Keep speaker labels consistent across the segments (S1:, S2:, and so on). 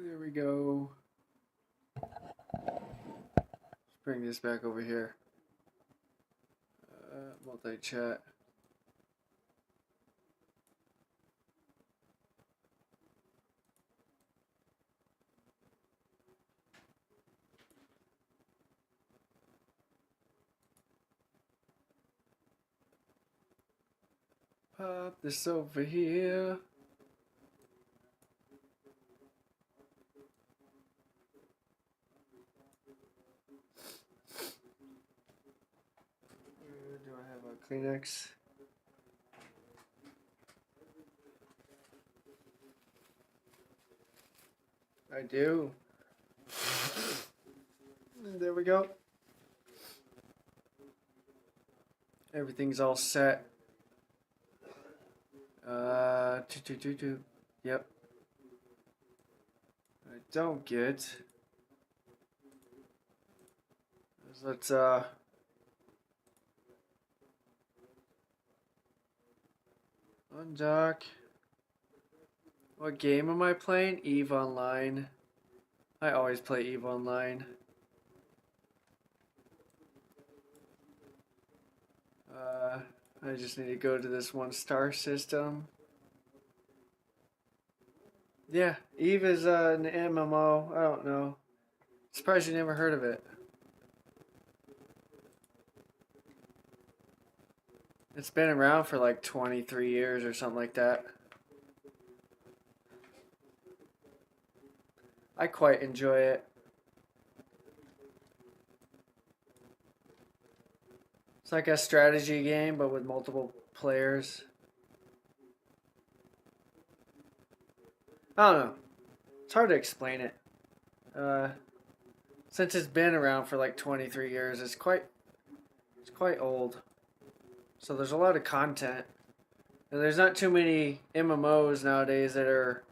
S1: There we go. Let's bring this back over here. Multi-chat. Pop this over here. Do I have a Kleenex? I do. There we go. Everything's all set. Two. Yep. I don't get. Let's undock. What game am I playing? EVE Online. I always play EVE Online. I just need to go to this 1-star system. Yeah, EVE is an MMO. I don't know. Surprised you never heard of it. It's been around for like 23 years or something like that. I quite enjoy it. It's like a strategy game, but with multiple players. I don't know. It's hard to explain it. Since it's been around for like 23 years, it's quite old. So there's a lot of content. And there's not too many MMOs nowadays that are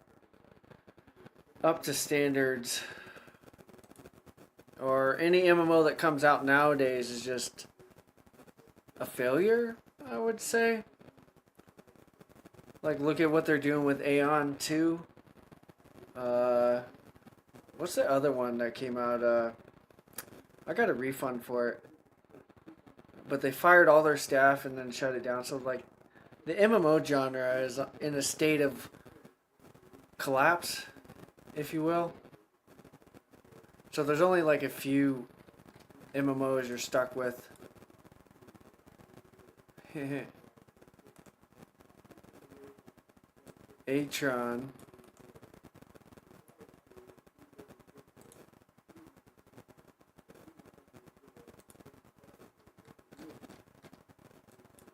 S1: up to standards. Or any MMO that comes out nowadays is just a failure, I would say. Like, look at what they're doing with Aeon 2. What's the other one that came out? I got a refund for it. But they fired all their staff and then shut it down. So, like, the MMO genre is in a state of collapse, if you will. So there's only like a few MMOs you're stuck with. Atron.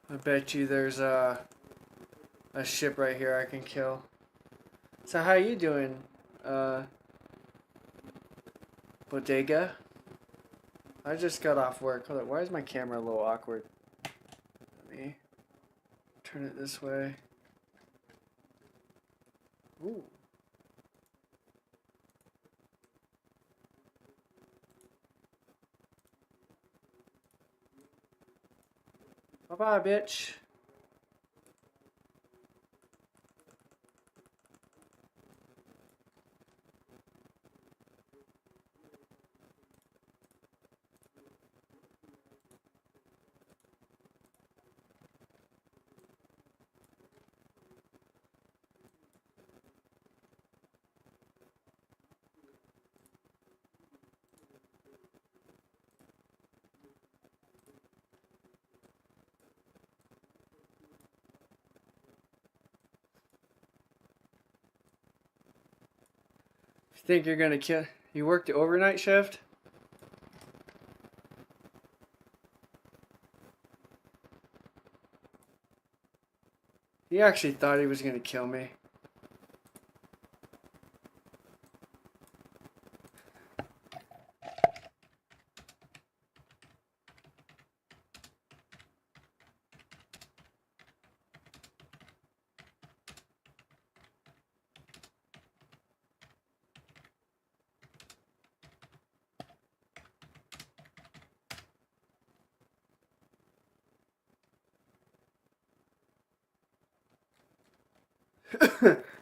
S1: I bet you there's a ship right here I can kill. So how you doing, Bodega? I just got off work. Hold on, why is my camera a little awkward? Let me turn it this way. Ooh. Bye-bye, bitch. Think you're gonna kill? You work the overnight shift? He actually thought he was gonna kill me.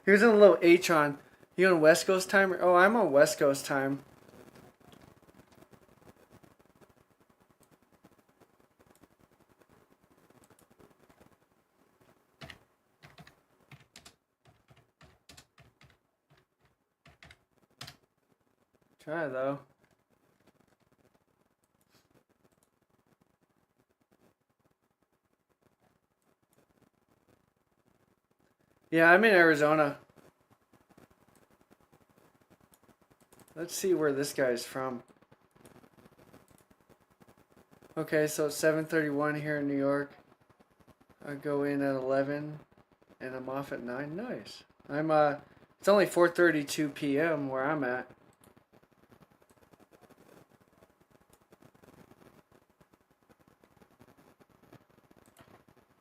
S1: He was in a little Atron. You on West Coast time? Oh, I'm on West Coast time. Try though. Yeah, I'm in Arizona. Let's see where this guy's from. Okay, so it's 7:31 here in New York. I go in at 11 and I'm off at 9. Nice. It's only 4:32 p.m. where I'm at.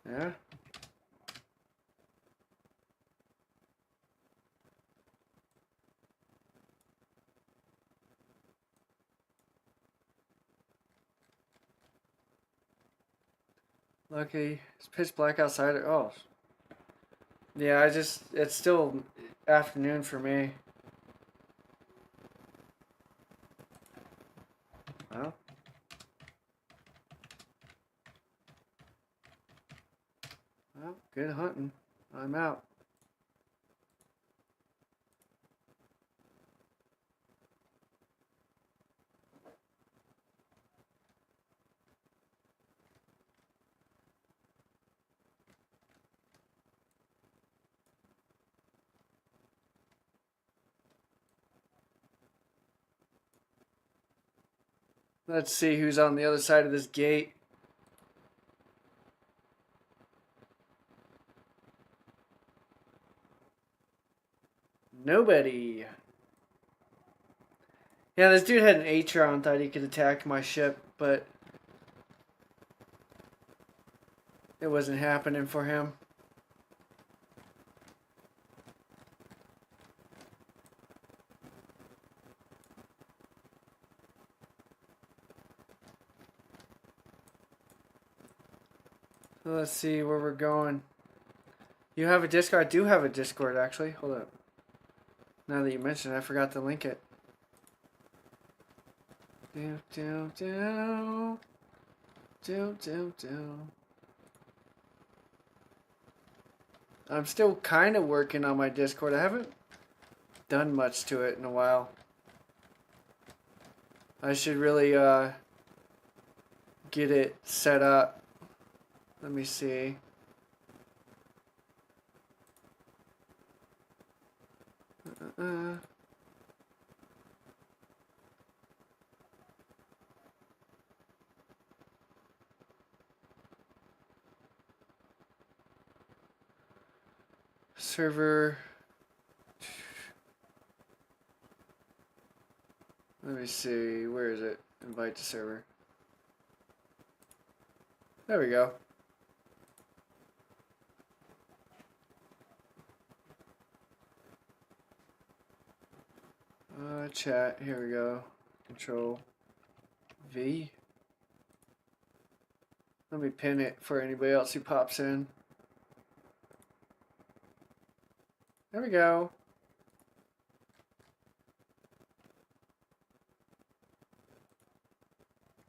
S1: Yeah. Lucky. It's pitch black outside. Oh. Yeah, it's still afternoon for me. Well, good hunting. I'm out. Let's see who's on the other side of this gate. Nobody. Yeah, this dude had an Atron, thought he could attack my ship, but it wasn't happening for him. So let's see where we're going. You have a Discord? I do have a Discord, actually. Hold up. Now that you mention it, I forgot to link it. Do, do, do. Do, do, do. I'm still kind of working on my Discord. I haven't done much to it in a while. I should really get it set up. Let me see. Server. Let me see. Where is it? Invite to server. There we go. Chat. Here we go. Control V. Let me pin it for anybody else who pops in. There we go.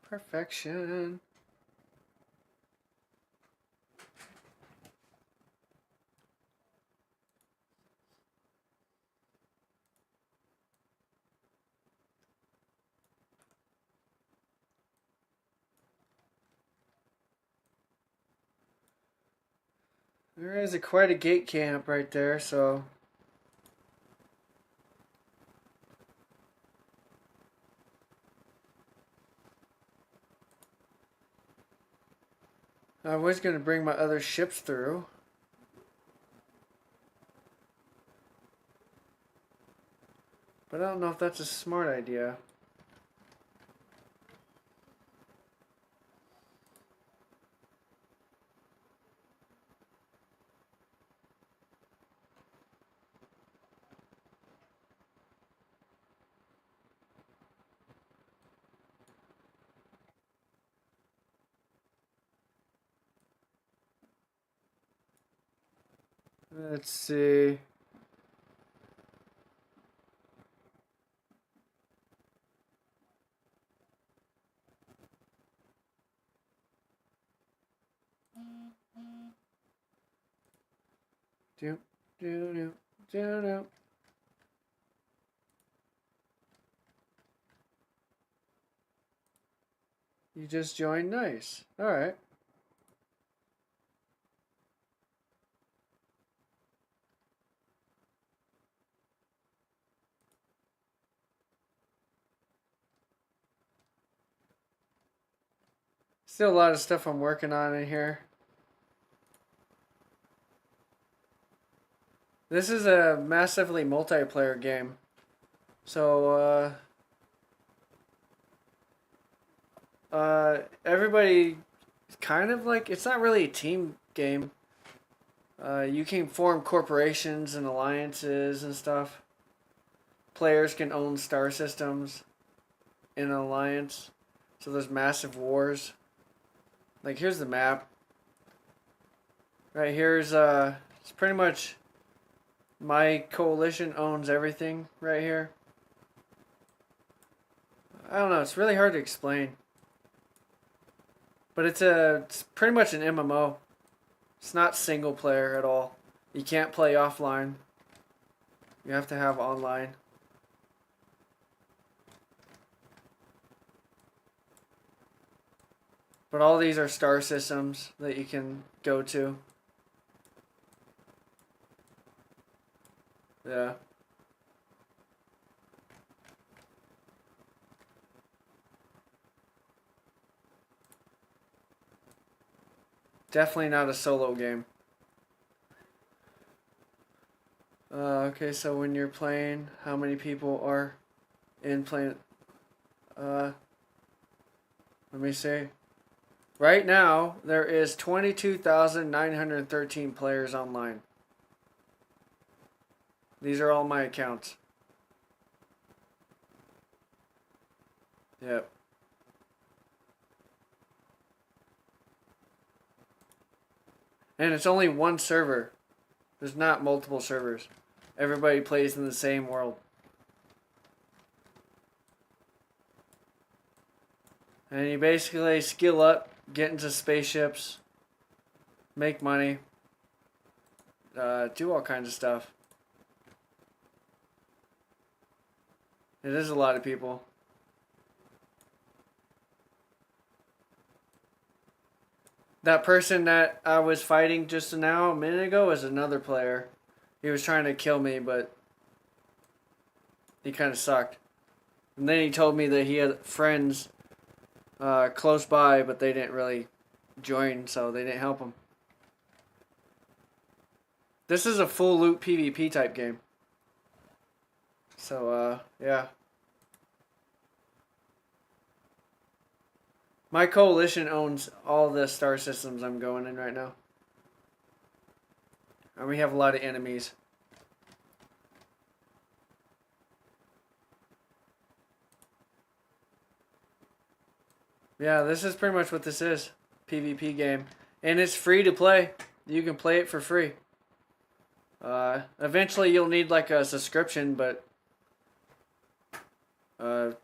S1: Perfection. There is quite a gate camp right there, so I was going to bring my other ships through. But I don't know if that's a smart idea. Let's see. Do, do, do. You just joined? Nice. Alright. Still a lot of stuff I'm working on in here. This is a massively multiplayer game. So, everybody kind of like, it's not really a team game. You can form corporations and alliances and stuff. Players can own star systems in an alliance. So there's massive wars. Like, here's the map. Right here's, it's pretty much my coalition owns everything right here. I don't know, it's really hard to explain. But it's pretty much an MMO. It's not single player at all. You can't play offline. You have to have online. But all these are star systems that you can go to. Yeah. Definitely not a solo game. Okay, so when you're playing, how many people are in playing? Let me see. Right now, there is 22,913 players online. These are all my accounts. Yep. And it's only one server. There's not multiple servers. Everybody plays in the same world. And you basically skill up, get into spaceships, make money, do all kinds of stuff. It is a lot of people. That person that I was fighting just now, a minute ago, is another player. He was trying to kill me, but he kind of sucked. And then he told me that he had friends close by, but they didn't really join, so they didn't help him. This is a full loot PvP type game. So, yeah. My coalition owns all the star systems I'm going in right now. And we have a lot of enemies. Yeah, this is pretty much what this is. PvP game. And it's free to play. You can play it for free. Eventually you'll need like a subscription, but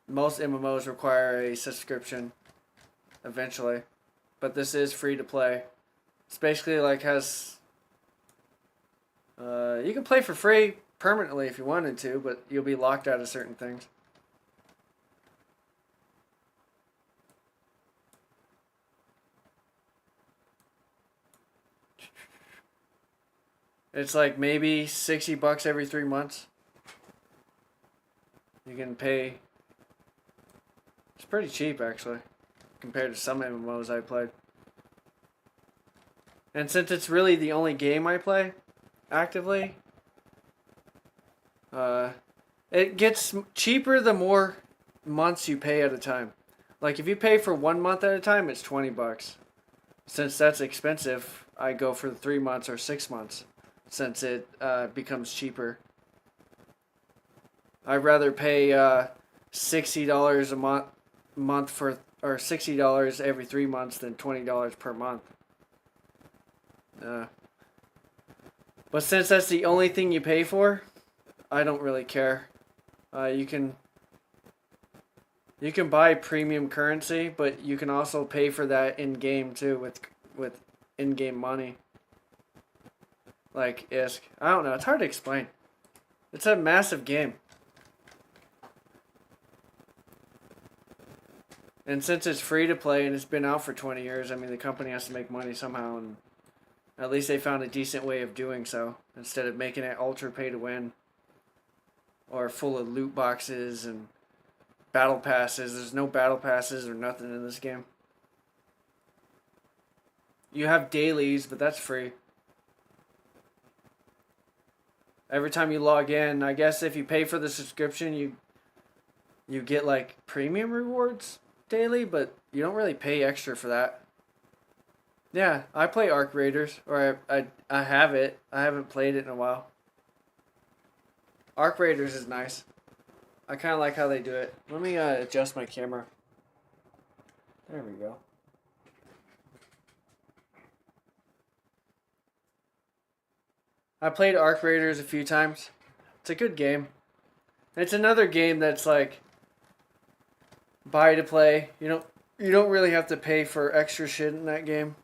S1: most MMOs require a subscription eventually. But this is free to play. It's basically like has... you can play for free permanently if you wanted to, but you'll be locked out of certain things. It's like maybe $60 every 3 months. You can pay. It's pretty cheap actually, compared to some MMOs I played. And since it's really the only game I play actively, it gets cheaper the more months you pay at a time. Like if you pay for 1 month at a time, it's $20. Since that's expensive, I go for the 3 months or 6 months. Since it becomes cheaper. I'd rather pay $60 a month for, or $60 every 3 months than $20 per month. But since that's the only thing you pay for, I don't really care. You can buy premium currency, but you can also pay for that in game too with in-game money. like ISK. I don't know. It's hard to explain. It's a massive game. And since it's free to play and it's been out for 20 years, I mean, the company has to make money somehow, and at least they found a decent way of doing so instead of making it ultra pay to win or full of loot boxes and battle passes. There's no battle passes or nothing in this game. You have dailies, but that's free. Every time you log in, I guess if you pay for the subscription, you get like premium rewards daily, but you don't really pay extra for that. Yeah, I play Arc Raiders, or I have it. I haven't played it in a while. Arc Raiders is nice. I kind of like how they do it. Let me adjust my camera. There we go. I played Arc Raiders a few times. It's a good game. It's another game that's like buy to play. You don't really have to pay for extra shit in that game,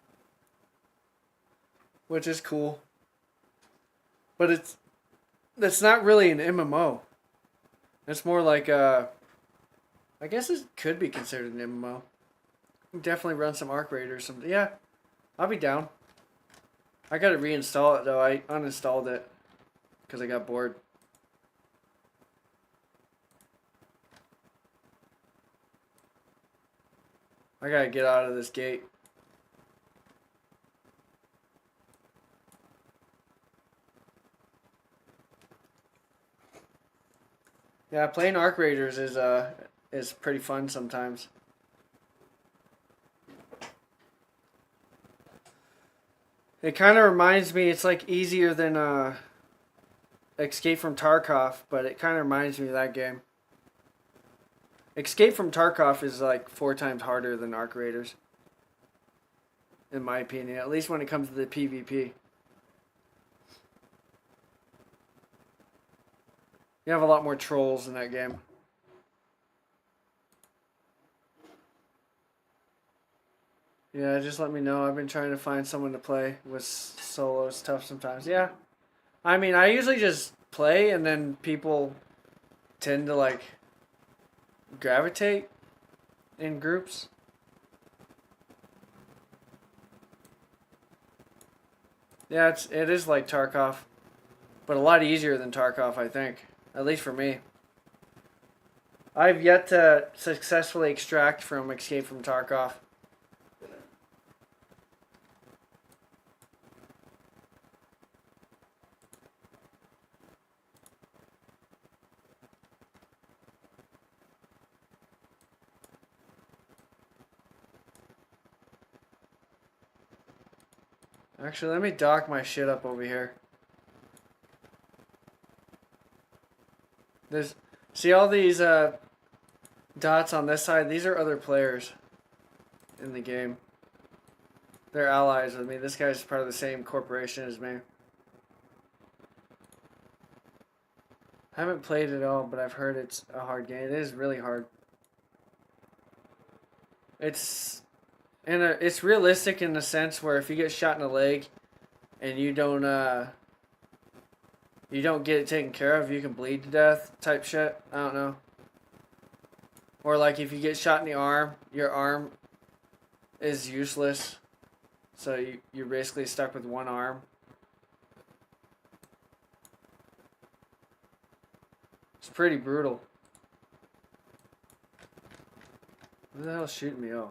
S1: which is cool. But that's not really an MMO. It's more like I guess it could be considered an MMO. Definitely run some Arc Raiders. Yeah, I'll be down. I gotta reinstall it though. I uninstalled it because I got bored. I gotta get out of this gate. Yeah, playing Arc Raiders is pretty fun sometimes. It kind of reminds me, it's like easier than Escape from Tarkov, but it kind of reminds me of that game. Escape from Tarkov is like 4 times harder than Arc Raiders, in my opinion, at least when it comes to the PvP. You have a lot more trolls in that game. Yeah, just let me know. I've been trying to find someone to play with solo. It's tough sometimes. Yeah. I mean, I usually just play and then people tend to like gravitate in groups. Yeah, it is like Tarkov, but a lot easier than Tarkov, I think. At least for me. I've yet to successfully extract from Escape from Tarkov. Actually, let me dock my shit up over here. See all these dots on this side? These are other players in the game. They're allies with me. This guy's part of the same corporation as me. I haven't played it all, but I've heard it's a hard game. It is really hard. It's realistic in the sense where if you get shot in the leg and you don't get it taken care of, you can bleed to death type shit. I don't know. Or like if you get shot in the arm, your arm is useless. So you're basically stuck with one arm. It's pretty brutal. Who the hell is shooting me? Oh.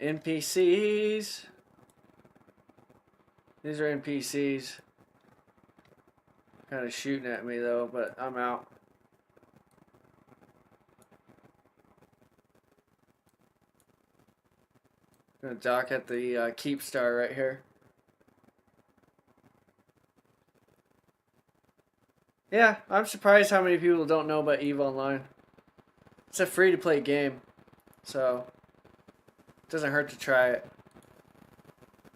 S1: NPCs. These are NPCs. Kind of shooting at me though, but I'm out. I'm gonna dock at the Keep Star right here. Yeah, I'm surprised how many people don't know about EVE Online. It's a free-to-play game, so it doesn't hurt to try it.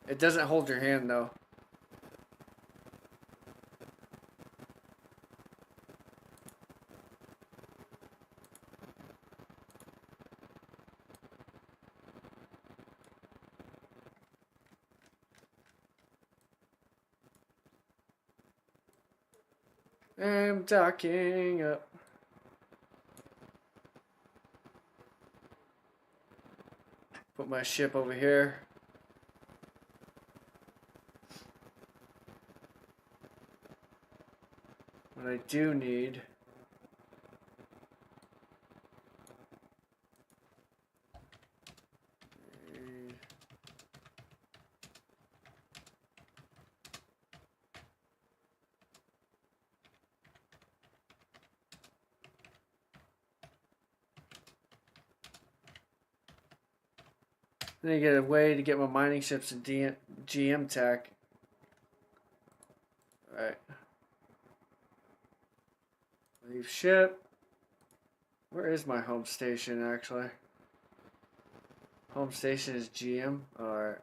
S1: It doesn't hold your hand, though. I'm docking up. Put my ship over here. What I do need I need to get a way to get my mining ships in GM tech. Alright. Leave ship. Where is my home station actually? Home station is GM. Alright.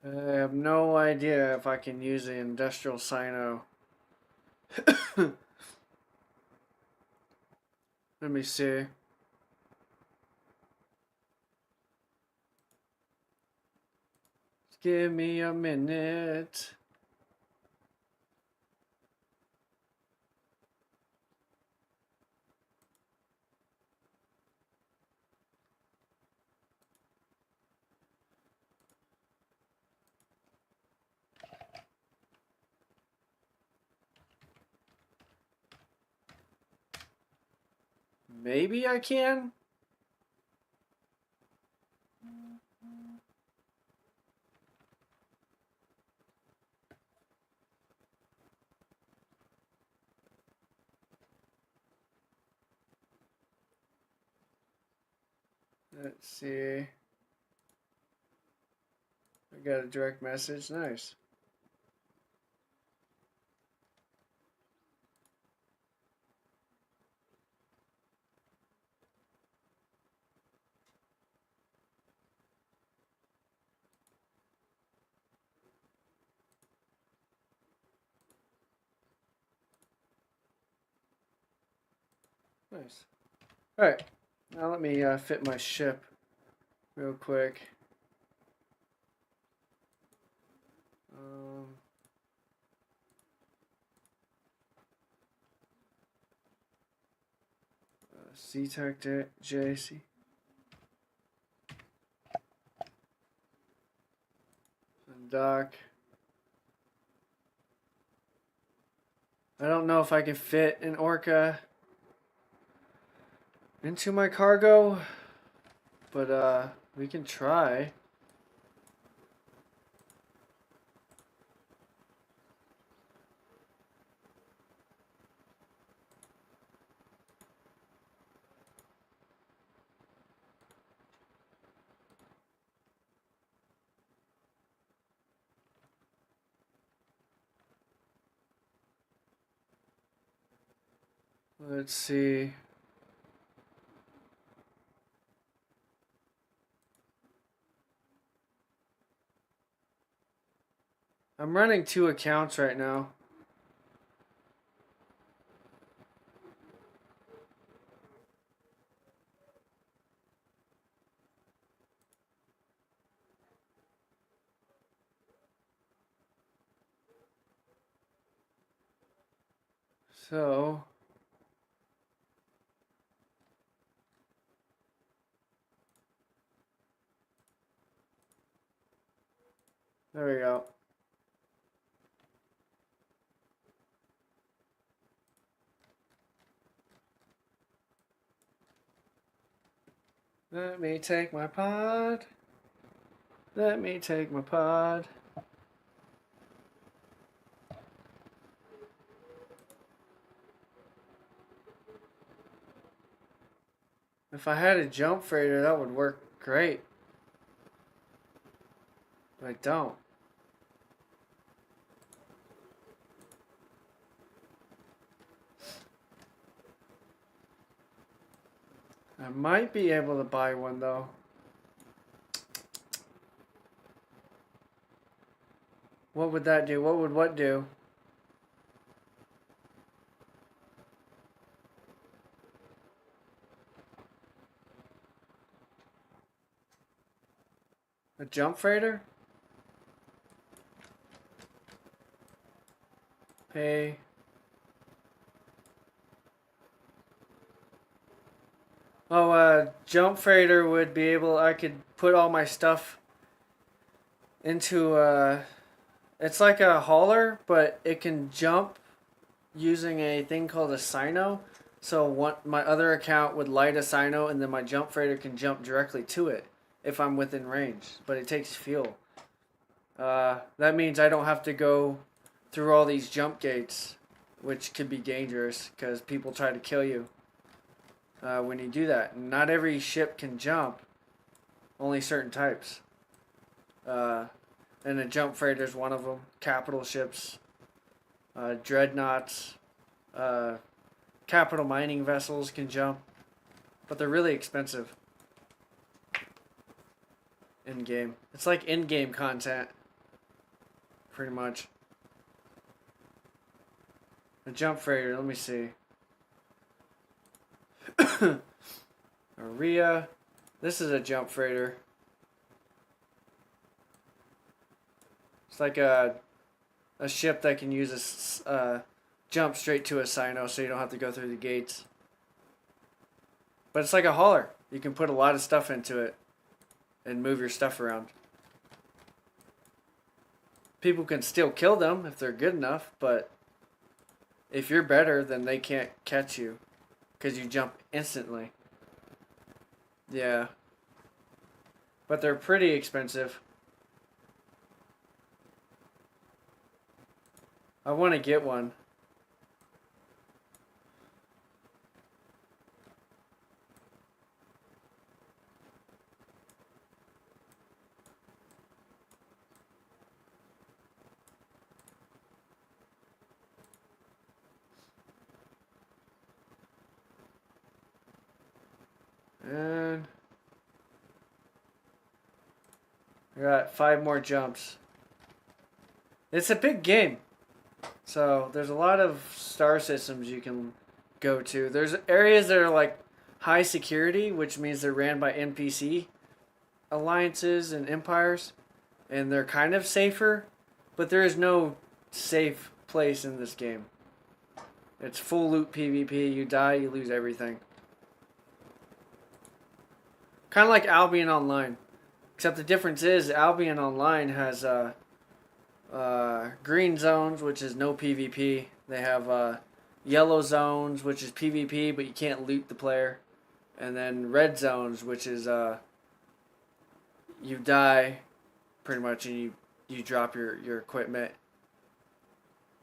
S1: I have no idea if I can use the industrial sino. Let me see. Just give me a minute. Maybe I can? Let's see. I got a direct message. Nice. Nice. Alright. Now let me fit my ship real quick. C-Tech JC. And dock. I don't know if I can fit an orca into my cargo, but we can try. Let's see. I'm running 2 accounts right now. So there we go. Let me take my pod. Let me take my pod. If I had a jump freighter, that would work great. But I don't. I might be able to buy one though. What would that do? What would what do? jump freighter. Hey. Oh, jump freighter would be able. I could put all my stuff into. It's like a hauler, but it can jump using a thing called a sino. So my other account would light a sino, and then my jump freighter can jump directly to it if I'm within range. But it takes fuel. That means I don't have to go through all these jump gates, which could be dangerous because people try to kill you when you do that. Not every ship can jump, only certain types. And a jump freighter is one of them. Capital ships, dreadnoughts, capital mining vessels can jump, but they're really expensive in game. It's like in-game content, pretty much. A jump freighter, let me see. Aria. This is a jump freighter. It's like a ship that can use a jump straight to a sino, so you don't have to go through the gates. But it's like a hauler. You can put a lot of stuff into it and move your stuff around. People can still kill them if they're good enough, but if you're better, then they can't catch you because you jump instantly. Yeah. But they're pretty expensive. I want to get one. And I got 5 more jumps. It's a big game. So there's a lot of star systems you can go to. There's areas that are like high security, which means they're ran by NPC alliances and empires, and they're kind of safer, but there is no safe place in this game. It's full loot PvP. You die, you lose everything. Kind of like Albion Online. Except the difference is Albion Online has green zones, which is no PvP. They have yellow zones, which is PvP, but you can't loot the player. And then red zones, which is you die pretty much and you drop your equipment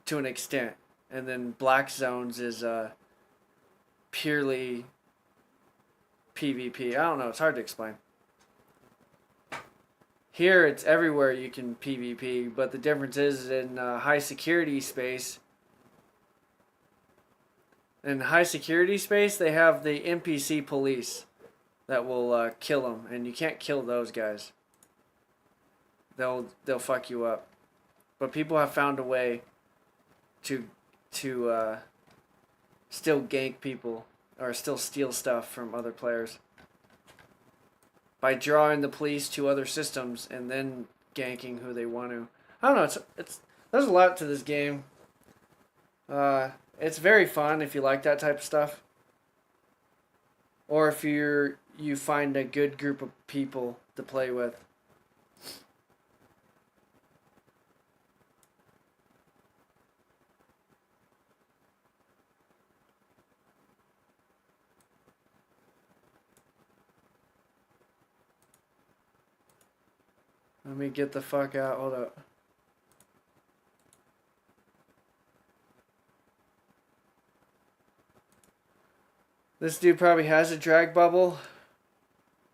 S1: to an extent. And then black zones is purely PvP. I don't know, it's hard to explain. Here it's everywhere you can PvP, but the difference is in high security space. In high security space, they have the NPC police that will kill them, and you can't kill those guys. They'll fuck you up. But people have found a way to still gank people or still steal stuff from other players by drawing the police to other systems and then ganking who they want to. I don't know. It's there's a lot to this game. It's very fun if you like that type of stuff, or if you find a good group of people to play with. Let me get the fuck out. Hold up. This dude probably has a drag bubble.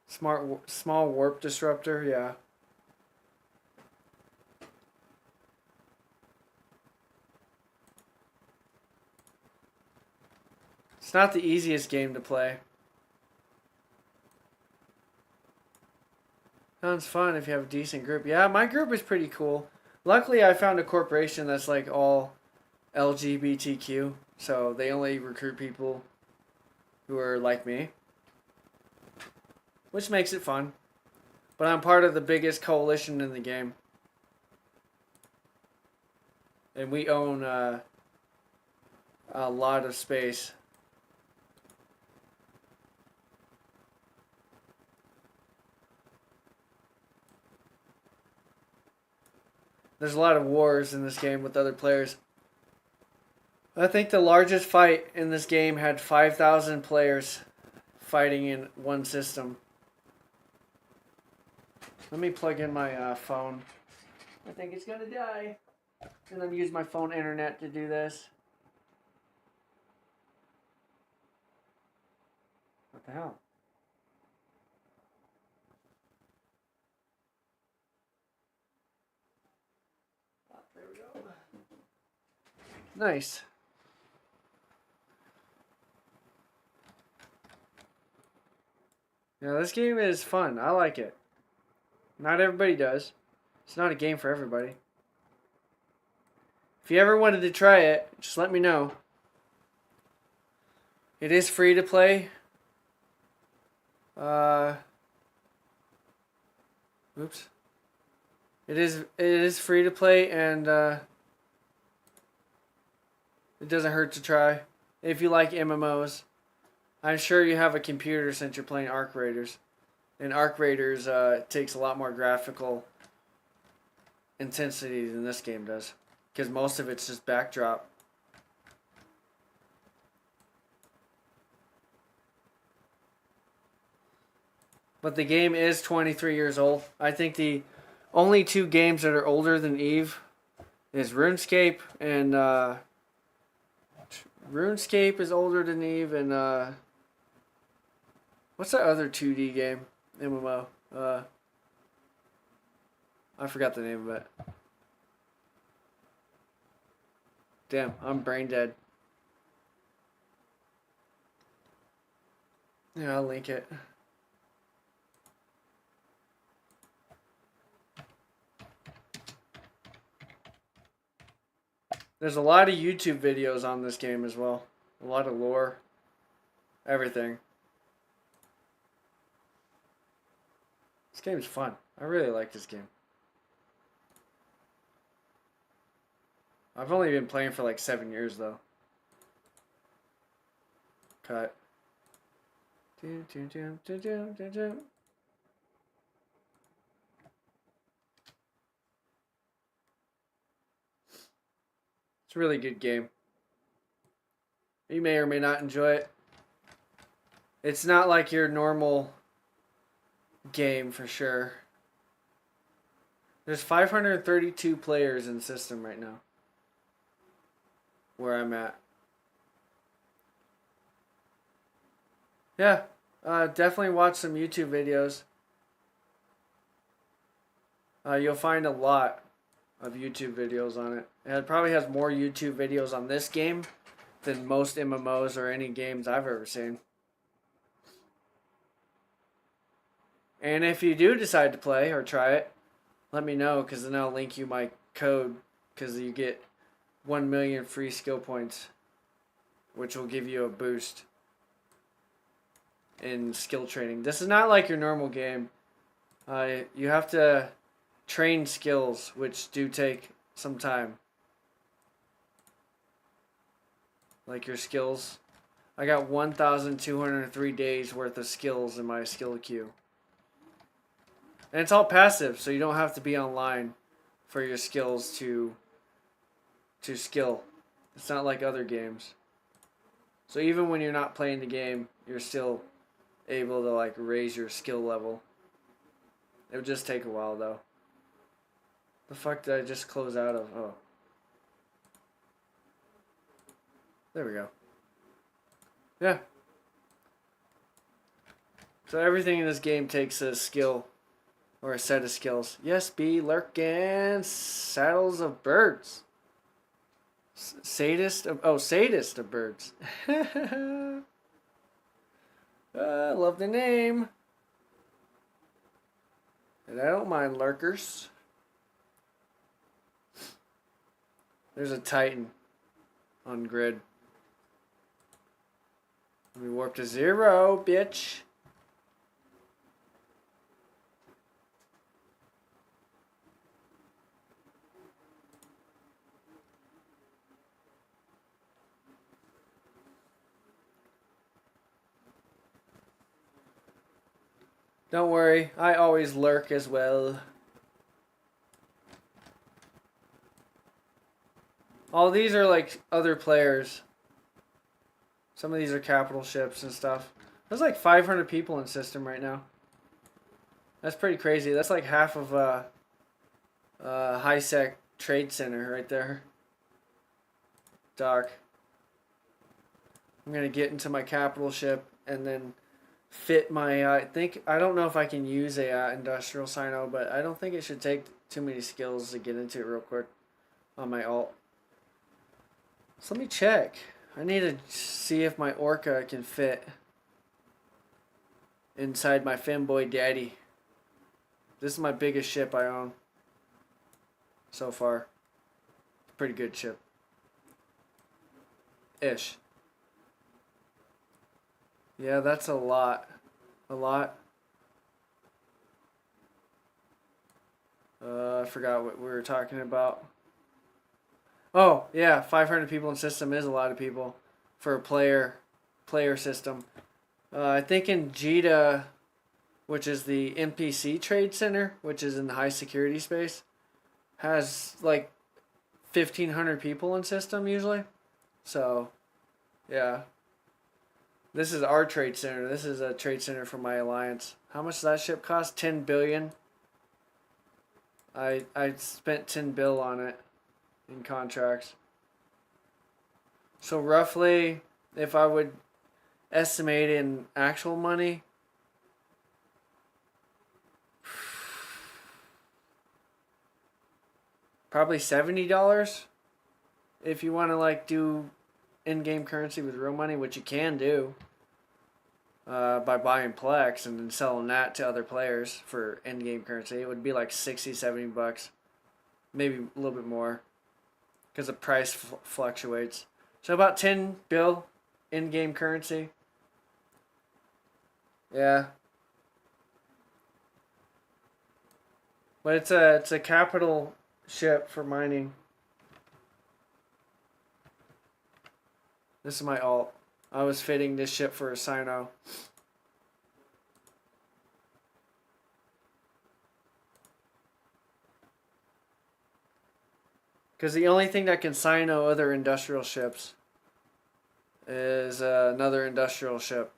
S1: Small warp disruptor, yeah. It's not the easiest game to play. Sounds fun if you have a decent group. Yeah, my group is pretty cool. Luckily, I found a corporation that's like all LGBTQ, so they only recruit people who are like me, which makes it fun. But I'm part of the biggest coalition in the game. And we own a lot of space. There's a lot of wars in this game with other players. I think the largest fight in this game had 5,000 players fighting in one system. Let me plug in my phone. I think it's gonna die. And I'm using my phone internet to do this. What the hell? Oh, there we go. Nice. Yeah, this game is fun. I like it. Not everybody does. It's not a game for everybody. If you ever wanted to try it, just let me know. It is free to play. Oops. It is free to play, and it doesn't hurt to try. If you like MMOs. I'm sure you have a computer since you're playing Arc Raiders. And Arc Raiders takes a lot more graphical intensity than this game does. Because most of it's just backdrop. But the game is 23 years old. I think the only two games that are older than Eve is RuneScape and RuneScape is older than Eve, and what's that other 2D game? MMO. I forgot the name of it. Damn, I'm brain dead. Yeah, I'll link it. There's a lot of YouTube videos on this game as well. A lot of lore. Everything. This game's fun. I really like this game. I've only been playing for like 7 years though. Cut. It's a really good game. You may or may not enjoy it. It's not like your normal game for sure. There's 532 players in the system right now. Where I'm at. Yeah, definitely watch some YouTube videos. You'll find a lot of YouTube videos on it. And it probably has more YouTube videos on this game than most MMOs or any games I've ever seen. And if you do decide to play or try it, let me know, because then I'll link you my code, because you get 1 million free skill points, which will give you a boost in skill training. This is not like your normal game. You have to train skills, which do take some time. Like your skills. I got 1,203 days worth of skills in my skill queue. And it's all passive, so you don't have to be online for your skills to skill. It's not like other games. So even when you're not playing the game, you're still able to like raise your skill level. It would just take a while though. The fuck did I just close out of? Oh. There we go. Yeah. So everything in this game takes a skill. Or a set of skills. Yes, be lurking. Saddles of birds. Sadist of... sadist of birds. I love the name. And I don't mind lurkers. There's a Titan on grid. We warp to 0, bitch. Don't worry, I always lurk as well. All these are like other players. Some of these are capital ships and stuff. There's like 500 people in system right now. That's pretty crazy. That's like half of High Sec Trade Center right there. Dock. I'm gonna get into my capital ship and then fit my. I don't know if I can use a industrial sino, but I don't think it should take too many skills to get into it real quick on my alt. So let me check. I need to see if my orca can fit inside my Femboi daddy. This is my biggest ship I own so far. Pretty good ship. Ish. Yeah, that's a lot. A lot. I forgot what we were talking about. Oh, yeah, 500 people in system is a lot of people for a player system. I think in Jita, which is the NPC Trade Center, which is in the high security space, has like 1,500 people in system usually. So, yeah. This is our trade center. This is a trade center for my alliance. How much does that ship cost? 10 billion. I spent 10 bill on it in contracts. So roughly, if I would estimate in actual money, probably $70 if you want to like do in-game currency with real money, which you can do by buying Plex and then selling that to other players for in-game currency. It would be like 60, 70 bucks, maybe a little bit more because the price fluctuates. So about 10 bill in-game currency. Yeah. But it's a capital ship for mining. This is my alt. I was fitting this ship for a sino. Because the only thing that can sino other industrial ships is another industrial ship.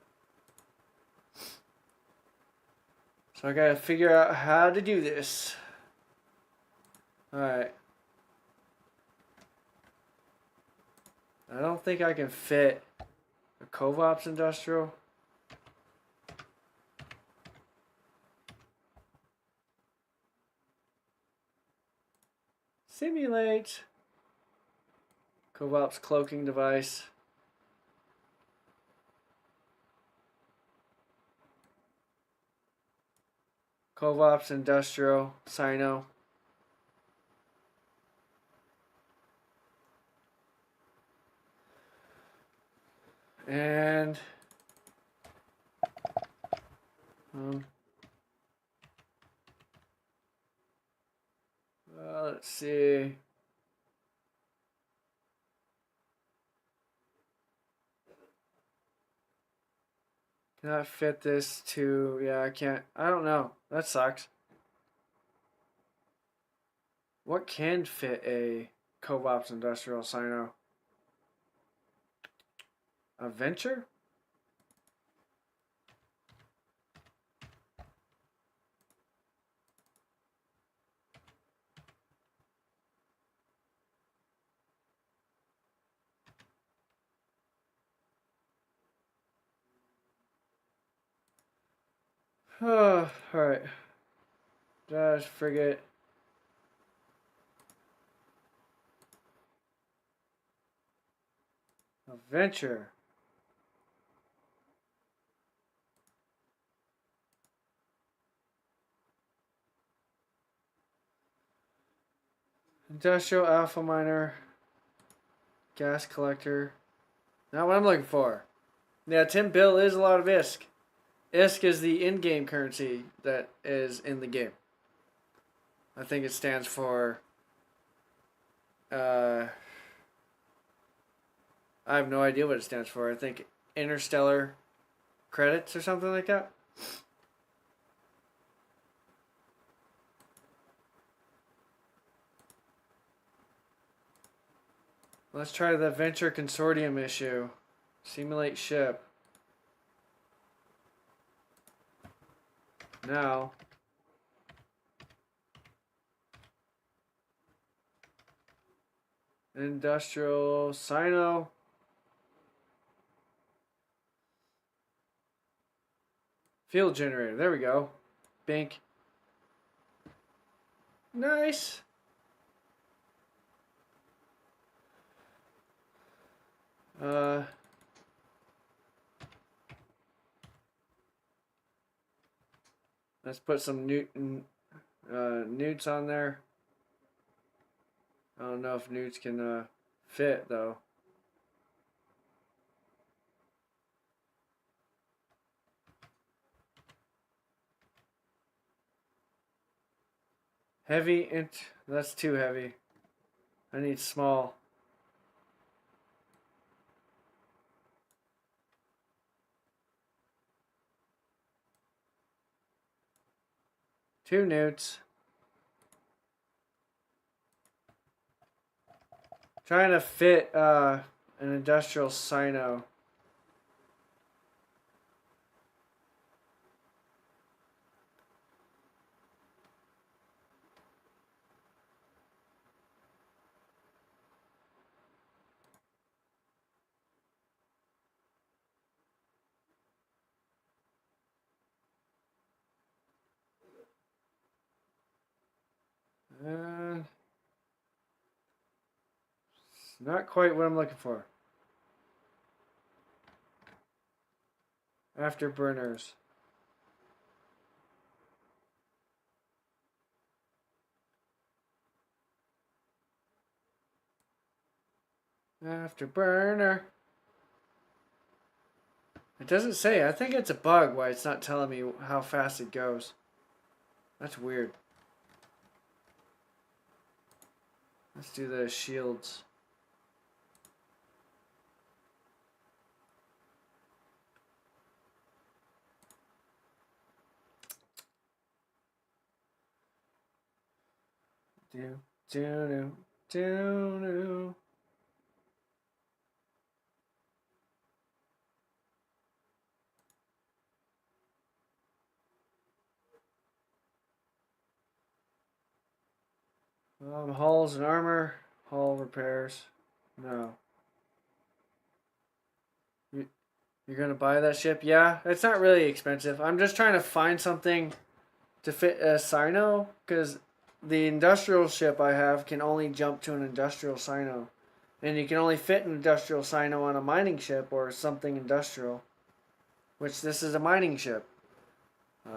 S1: So I gotta figure out how to do this. Alright. I don't think I can fit a Covops industrial. Simulate. Covops cloaking device. Covops industrial. Sino. And let's see. Can I fit this to? Yeah, I can't. I don't know. That sucks. What can fit a Covops industrial sino? A venture? Oh, alright. Just forget. A venture. Industrial alpha miner. Gas collector. Not what I'm looking for. Yeah, 10 bill is a lot of ISK. ISK is the in-game currency that is in the game. I think it stands for... I have no idea what it stands for. I think interstellar credits or something like that. Let's try the Venture Consortium issue. Simulate ship. Now. Industrial Sino. Field generator. There we go. Bink. Nice. Let's put some newts on there. I don't know if newts can fit though. Heavy, that's too heavy. I need small. Two newts. Trying to fit an industrial Sino. Not quite what I'm looking for. Afterburners. Afterburner. It doesn't say. I think it's a bug why it's not telling me how fast it goes. That's weird. Let's do the shields. Do. Hulls and armor. Hull repairs. No. You're gonna buy that ship? Yeah, it's not really expensive. I'm just trying to find something to fit a Sino because the industrial ship I have can only jump to an industrial Sino, and you can only fit an industrial Sino on a mining ship or something industrial, which this is a mining ship,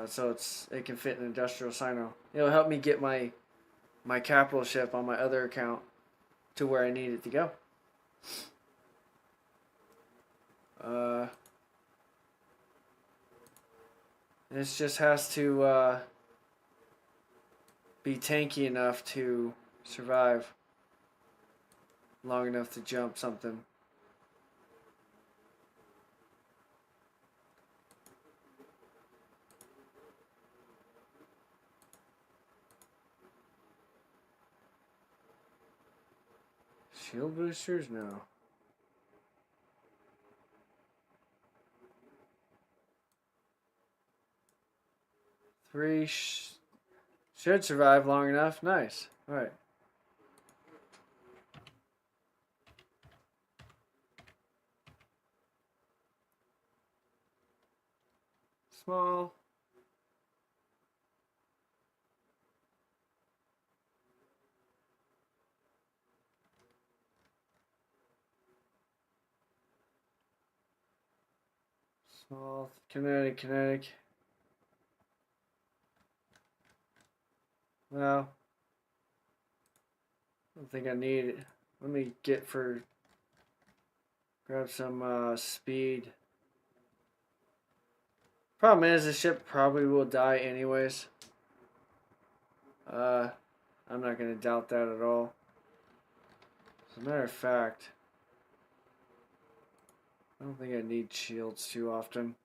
S1: so it can fit an industrial Sino. It'll help me get my capital ship on my other account to where I need it to go. This just has to be tanky enough to survive long enough to jump something. Shield boosters? No. Three should survive long enough. Nice. All right. Small. Small. Kinetic. Well, I don't think I need it. Let me grab some speed. Problem is, the ship probably will die anyways. I'm not going to doubt that at all. As a matter of fact, I don't think I need shields too often.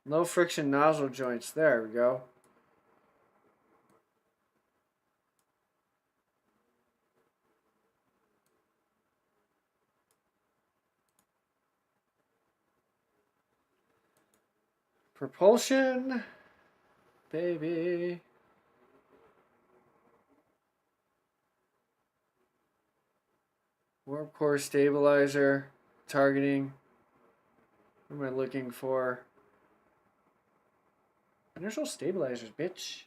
S1: Low friction nozzle joints. There we go. Propulsion, baby. Warp core stabilizer, targeting. What am I looking for? Inertial stabilizers, bitch.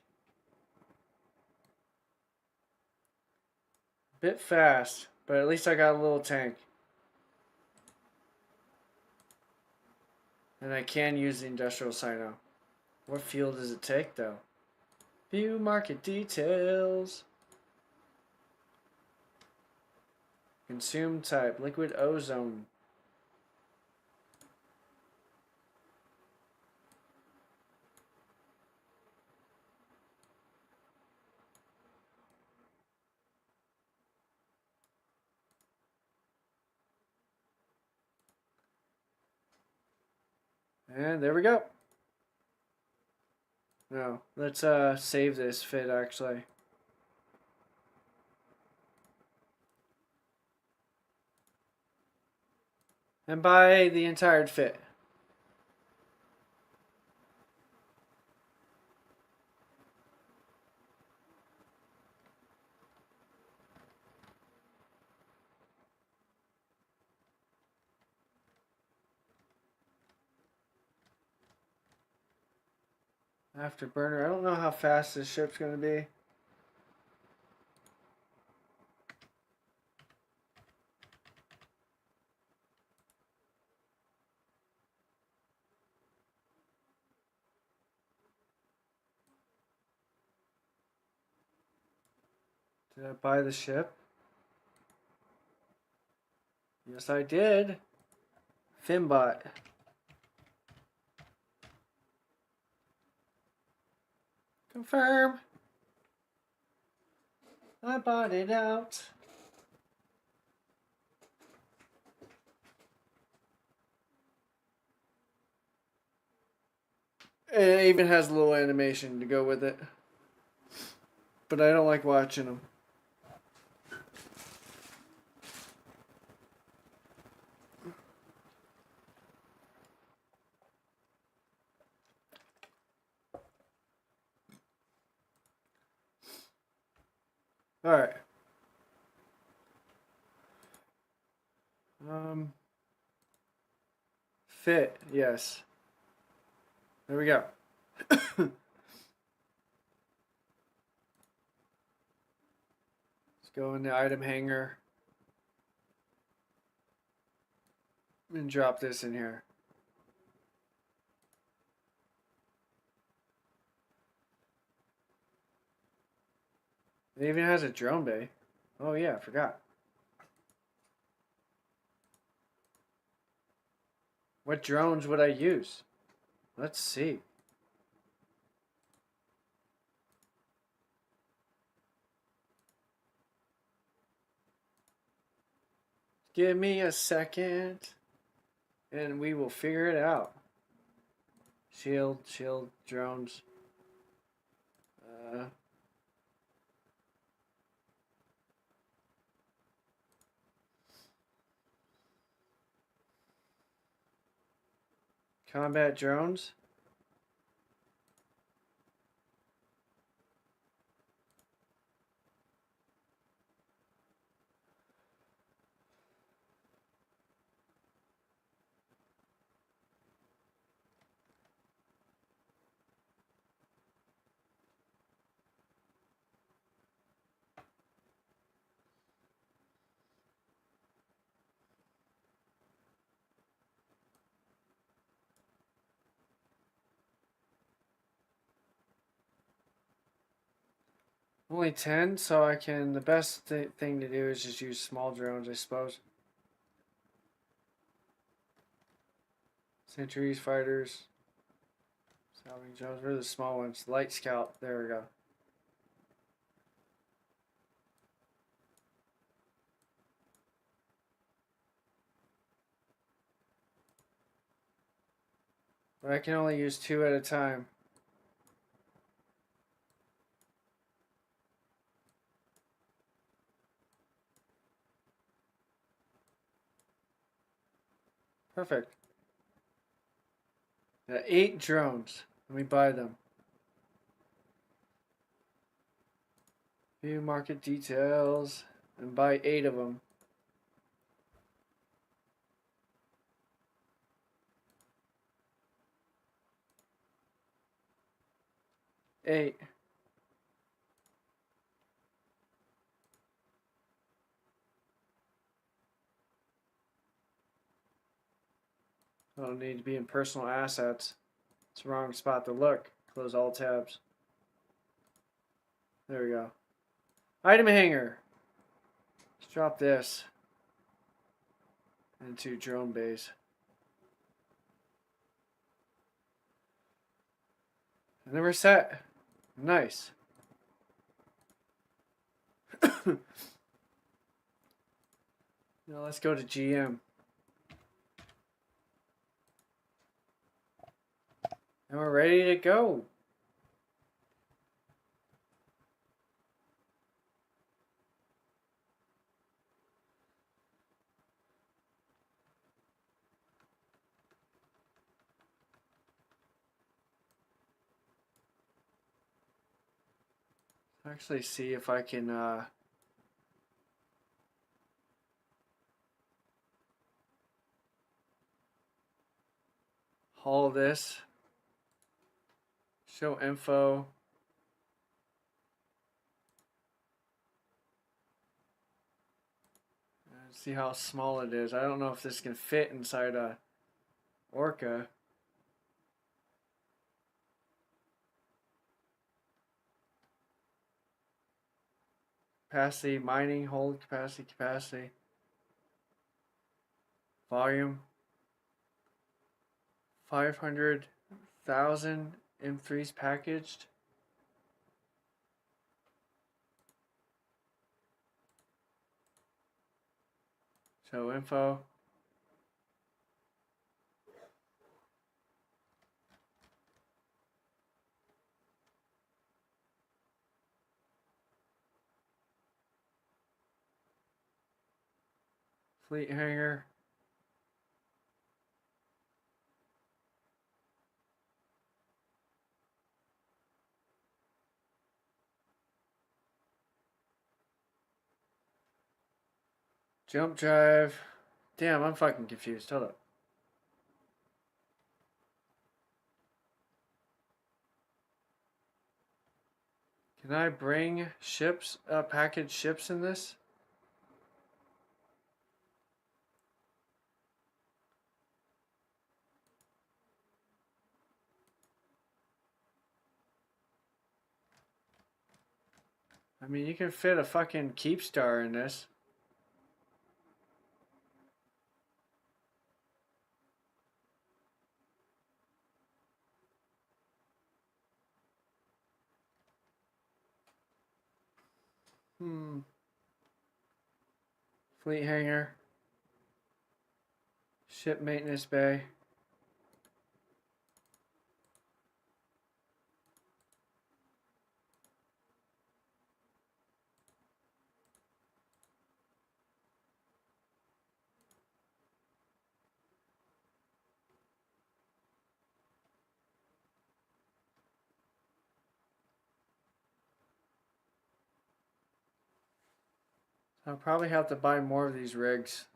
S1: Bit fast, but at least I got a little tank. And I can use the industrial Sino. What fuel does it take, though? View market details. Consume type, liquid ozone. And there we go. No, let's save this fit actually. And buy the entire fit. Afterburner. I don't know how fast this ship's going to be. Did I buy the ship? Yes, I did. Femboi. Confirm. I bought it out. It even has a little animation to go with it. But I don't like watching them. Alright. Fit, yes. There we go. Let's go in the item hanger. And drop this in here. It even has a drone bay. Oh yeah, I forgot. What drones would I use? Let's see. Give me a second and we will figure it out. Shield, drones. Combat drones. Only 10, so I can. The best thing to do is just use small drones, I suppose. Sentries, fighters, salving drones. Where are the small ones? Light scout. There we go. But I can only use 2 at a time. Perfect. 8 drones. Let me buy them. View market details and buy 8 of them. 8. I don't need to be in personal assets. It's the wrong spot to look. Close all tabs. There we go. Item hanger. Let's drop this into drone base. And then we're set. Nice. Now let's go to GM. And we're ready to go. Actually see if I can haul this. Show info. And see how small it is. I don't know if this can fit inside a Orca. Capacity, mining, hold capacity. Volume. 500,000 M3s packaged. Show info. Fleet hangar. Jump drive. Damn, I'm fucking confused. Hold up. Can I bring ships, package ships in this? I mean, you can fit a fucking Keepstar in this. Fleet hangar. Ship maintenance bay. I'll probably have to buy more of these rigs.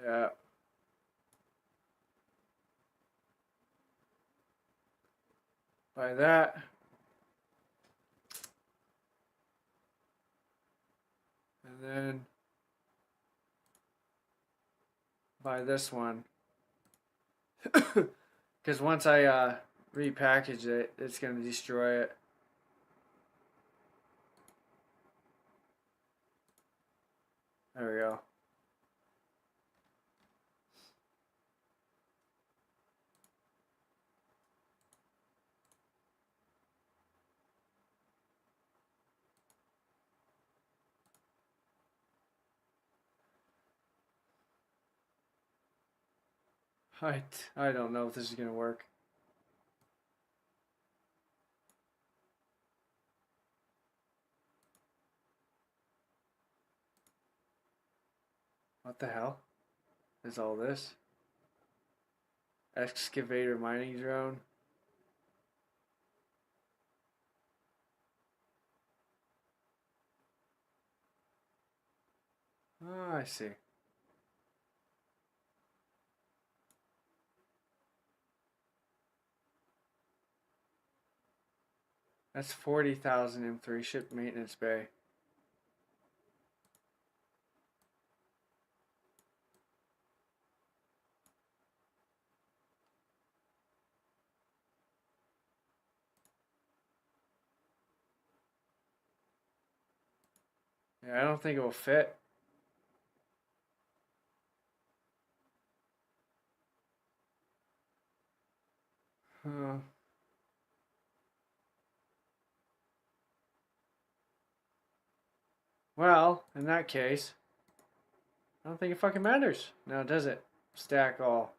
S1: Yeah. Buy that. And then buy this one. Because once I repackage it, it's going to destroy it. There we go. I don't know if this is gonna work. What the hell is all this? Excavator mining drone. Oh, I see. That's 40,000 M3 ship maintenance bay. Yeah, I don't think it will fit. Uh, well, in that case, I don't think it fucking matters. Now, does it? Stack all.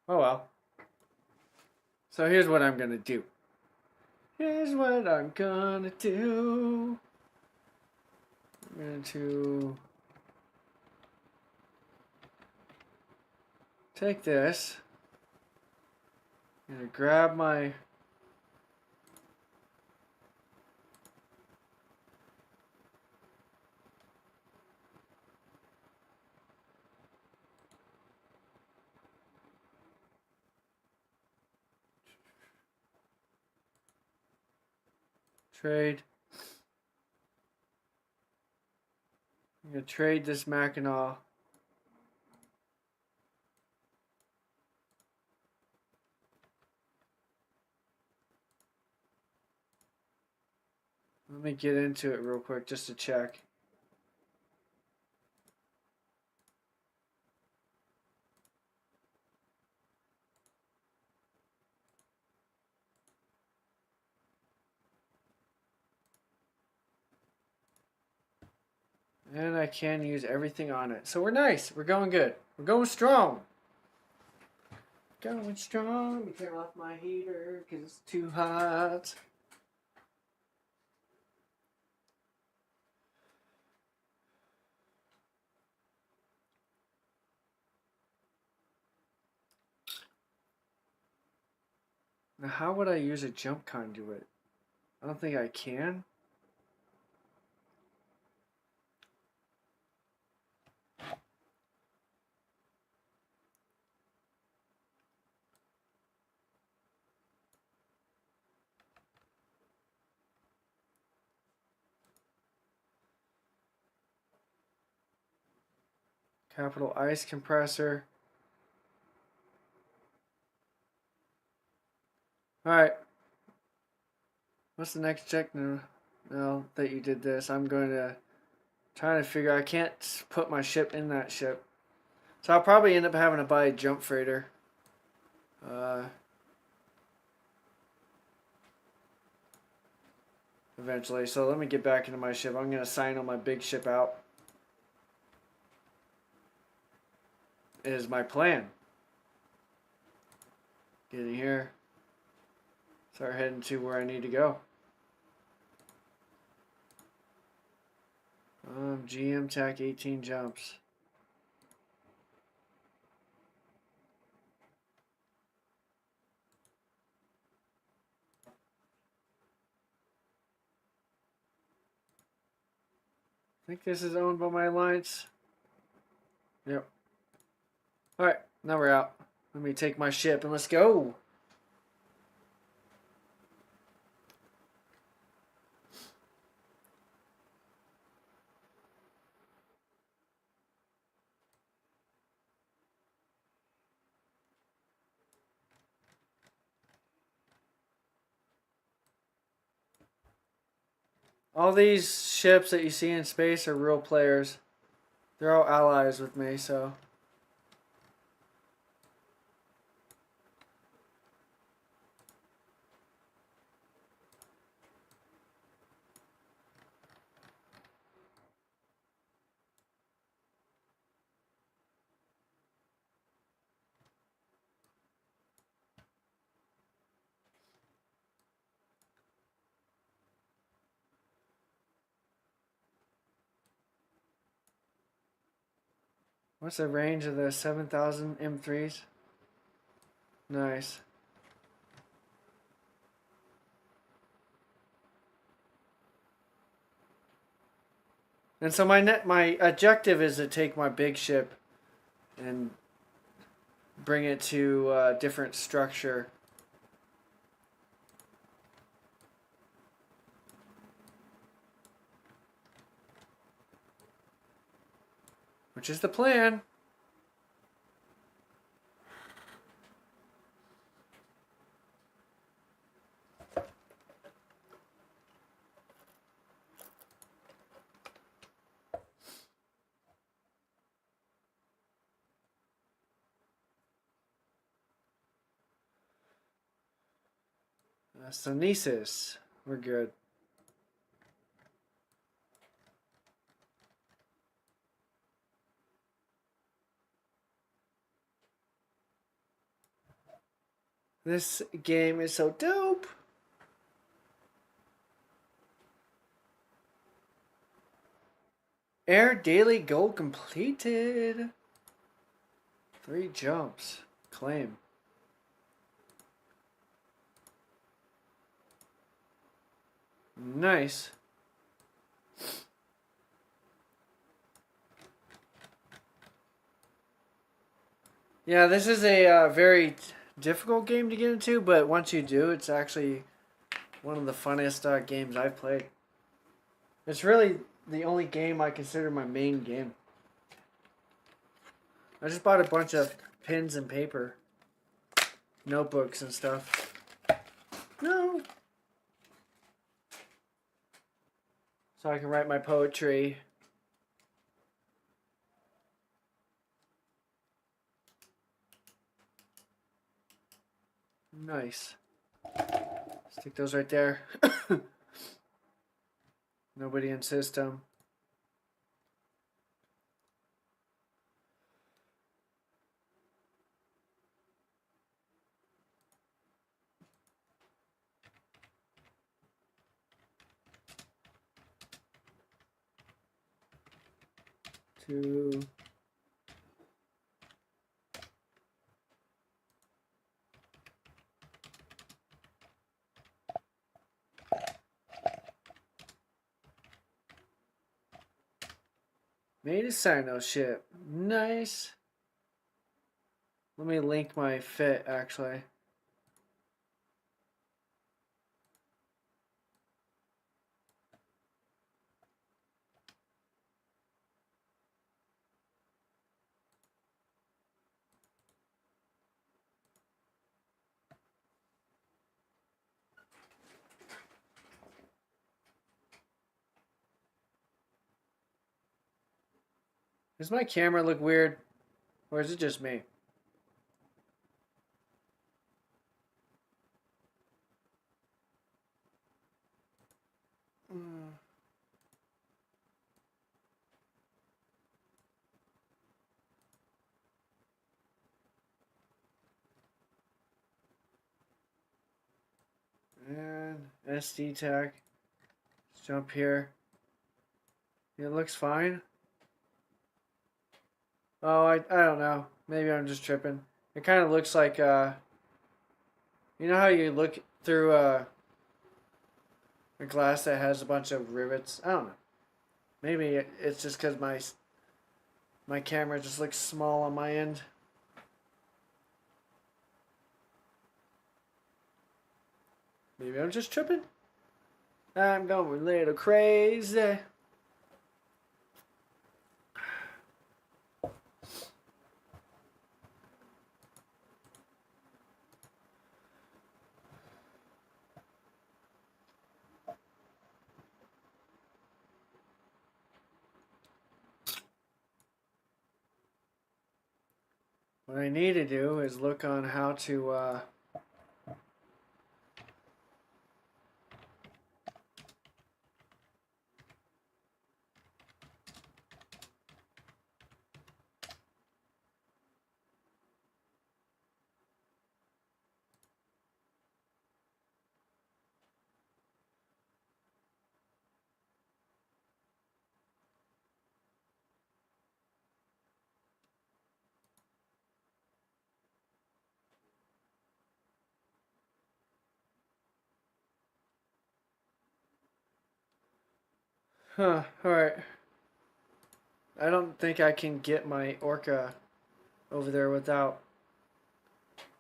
S1: Oh well. So here's what I'm gonna do. Here's what I'm gonna do. I'm going to take this. I'm gonna grab my trade. I'm gonna trade this Mackinac. Let me get into it real quick just to check. And I can use everything on it. So we're nice. We're going good. We're going strong. Going strong. Let me turn off my heater because it's too hot. Now, how would I use a jump conduit? I don't think I can. Capital ice compressor. Alright. What's the next check now that you did this? I'm going to try to figure. I can't put my ship in that ship. So I'll probably end up having to buy a jump freighter. Eventually. So let me get back into my ship. I'm going to sign on my big ship out. Is my plan. Get in here. Start heading to where I need to go. GM TAC 18 jumps. I think this is owned by my alliance. Yep. Alright, now we're out. Let me take my ship and let's go. All these ships that you see in space are real players. They're all allies with me, so. What's the range of the 7000 M3s? Nice. And so my objective is to take my big ship and bring it to a different structure. Which is the plan. Sunesis. We're good. This game is so dope. Air daily goal completed. 3 jumps. Claim. Nice. Yeah, this is a very difficult game to get into, but once you do, it's actually one of the funniest games I've played. It's really the only game I consider my main game. I just bought a bunch of pens and paper, notebooks and stuff. No. So I can write my poetry. Nice. Stick those right there. Nobody in system. Two. Made a Sino ship. Nice. Let me link my fit actually. Does my camera look weird? Or is it just me? And SD tag. Let's jump here. It looks fine. Oh, I don't know. Maybe I'm just tripping. It kind of looks like, you know how you look through a glass that has a bunch of rivets? I don't know. Maybe it's just because my camera just looks small on my end. Maybe I'm just tripping. I'm going a little crazy. What I need to do is look on how to Huh, alright. I don't think I can get my orca over there without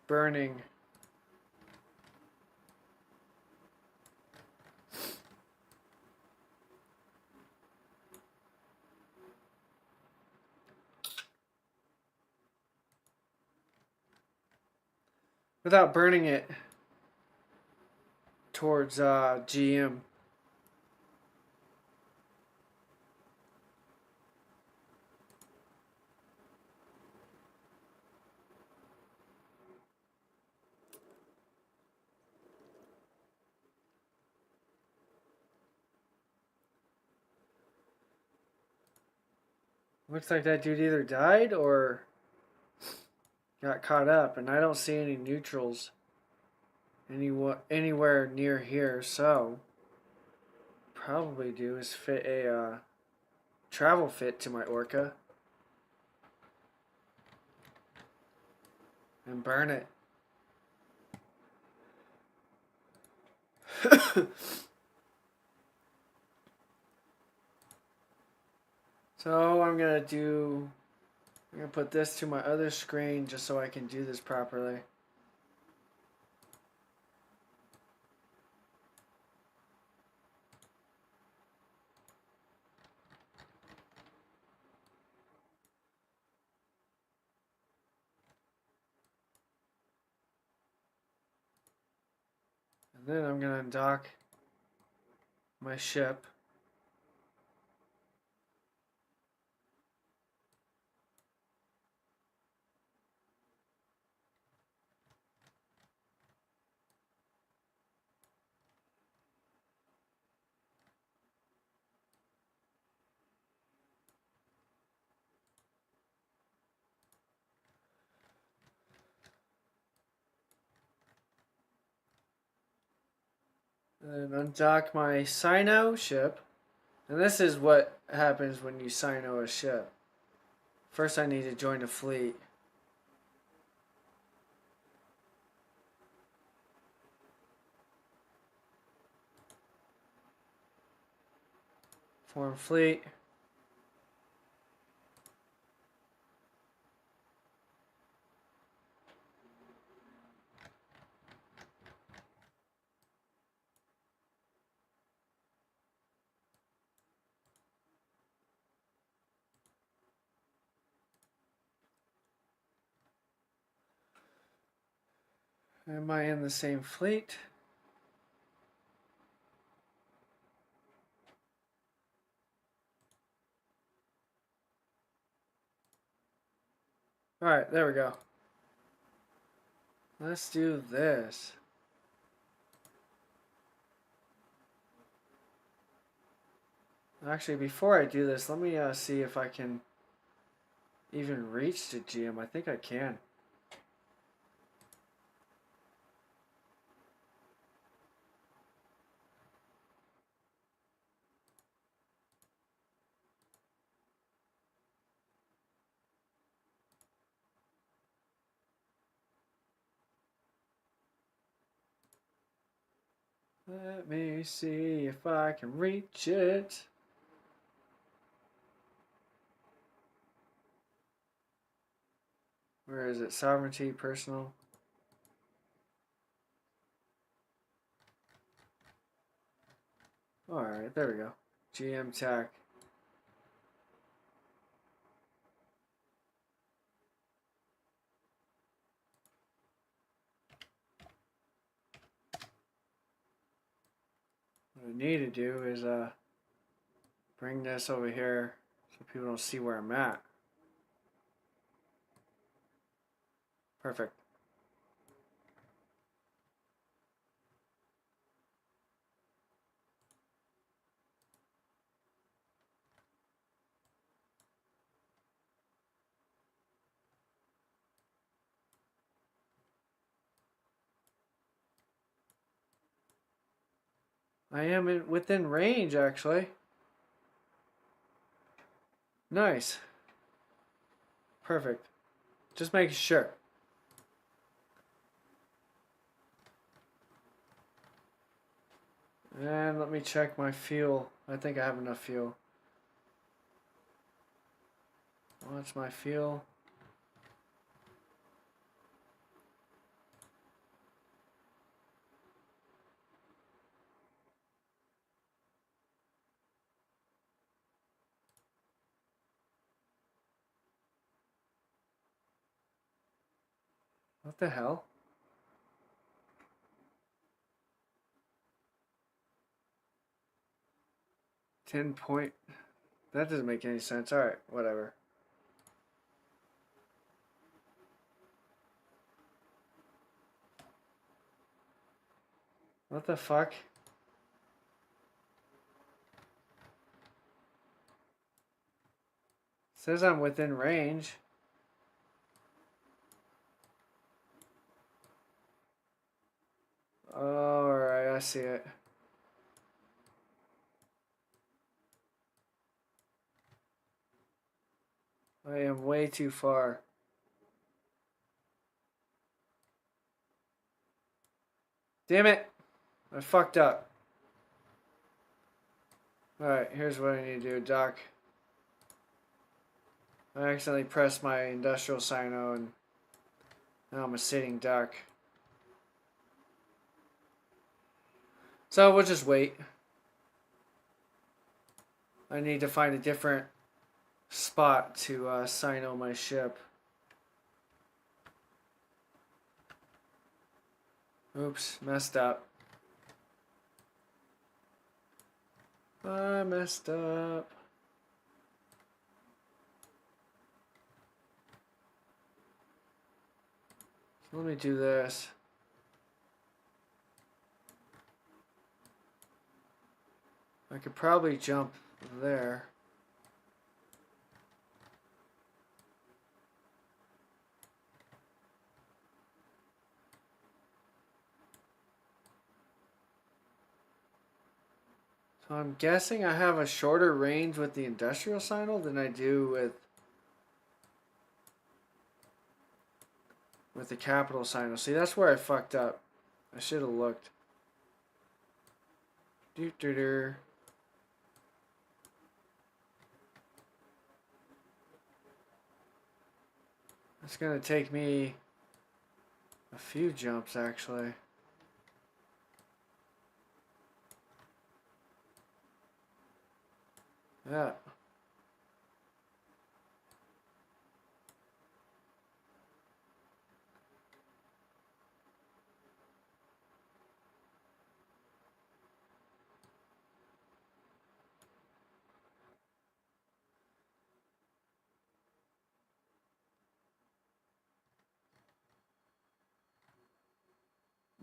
S1: burning. Without burning it towards GM. Looks like that dude either died or got caught up, and I don't see any neutrals anywhere near here, so probably do is fit a travel fit to my orca and burn it. So I'm gonna put this to my other screen just so I can do this properly. And then I'm gonna undock my ship. And then undock my Sino ship. And this is what happens when you Sino a ship. First I need to join a fleet. Form fleet. Am I in the same fleet? Alright, there we go. Let's do this. Actually, before I do this, let me see if I can even reach the GM. I think I can. Let me see if I can reach it. Where is it? Sovereignty, personal. Alright, there we go. GM TAC. What I need to do is bring this over here so people don't see where I'm at. Perfect. I am within range, actually. Nice. Perfect. Just making sure. And let me check my fuel. I think I have enough fuel. What's my fuel? What the hell? 10 point. That doesn't make any sense. Alright, whatever. What the fuck? Says I'm within range. Alright, I see it. I am way too far. Damn it! I fucked up. Alright, here's what I need to do, Doc. I accidentally pressed my industrial sino and now I'm a sitting duck. So we'll just wait. I need to find a different spot to sino my ship. Oops, messed up. I messed up. So let me do this. I could probably jump there. So I'm guessing I have a shorter range with the industrial sino than I do with the capital sino. See, that's where I fucked up. I should have looked. Doo-doo-doo. It's gonna take me a few jumps actually. Yeah.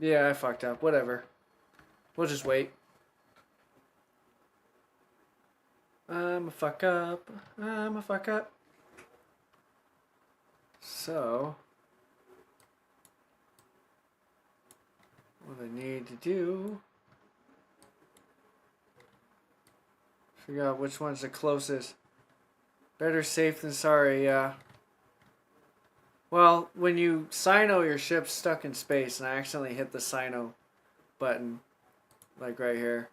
S1: Yeah, I fucked up. Whatever. We'll just wait. I'm a fuck up. I'm a fuck up. So, what I need to do, figure out which one's the closest. Better safe than sorry, yeah. Well, when you sino, your ship's stuck in space, and I accidentally hit the sino button, like right here.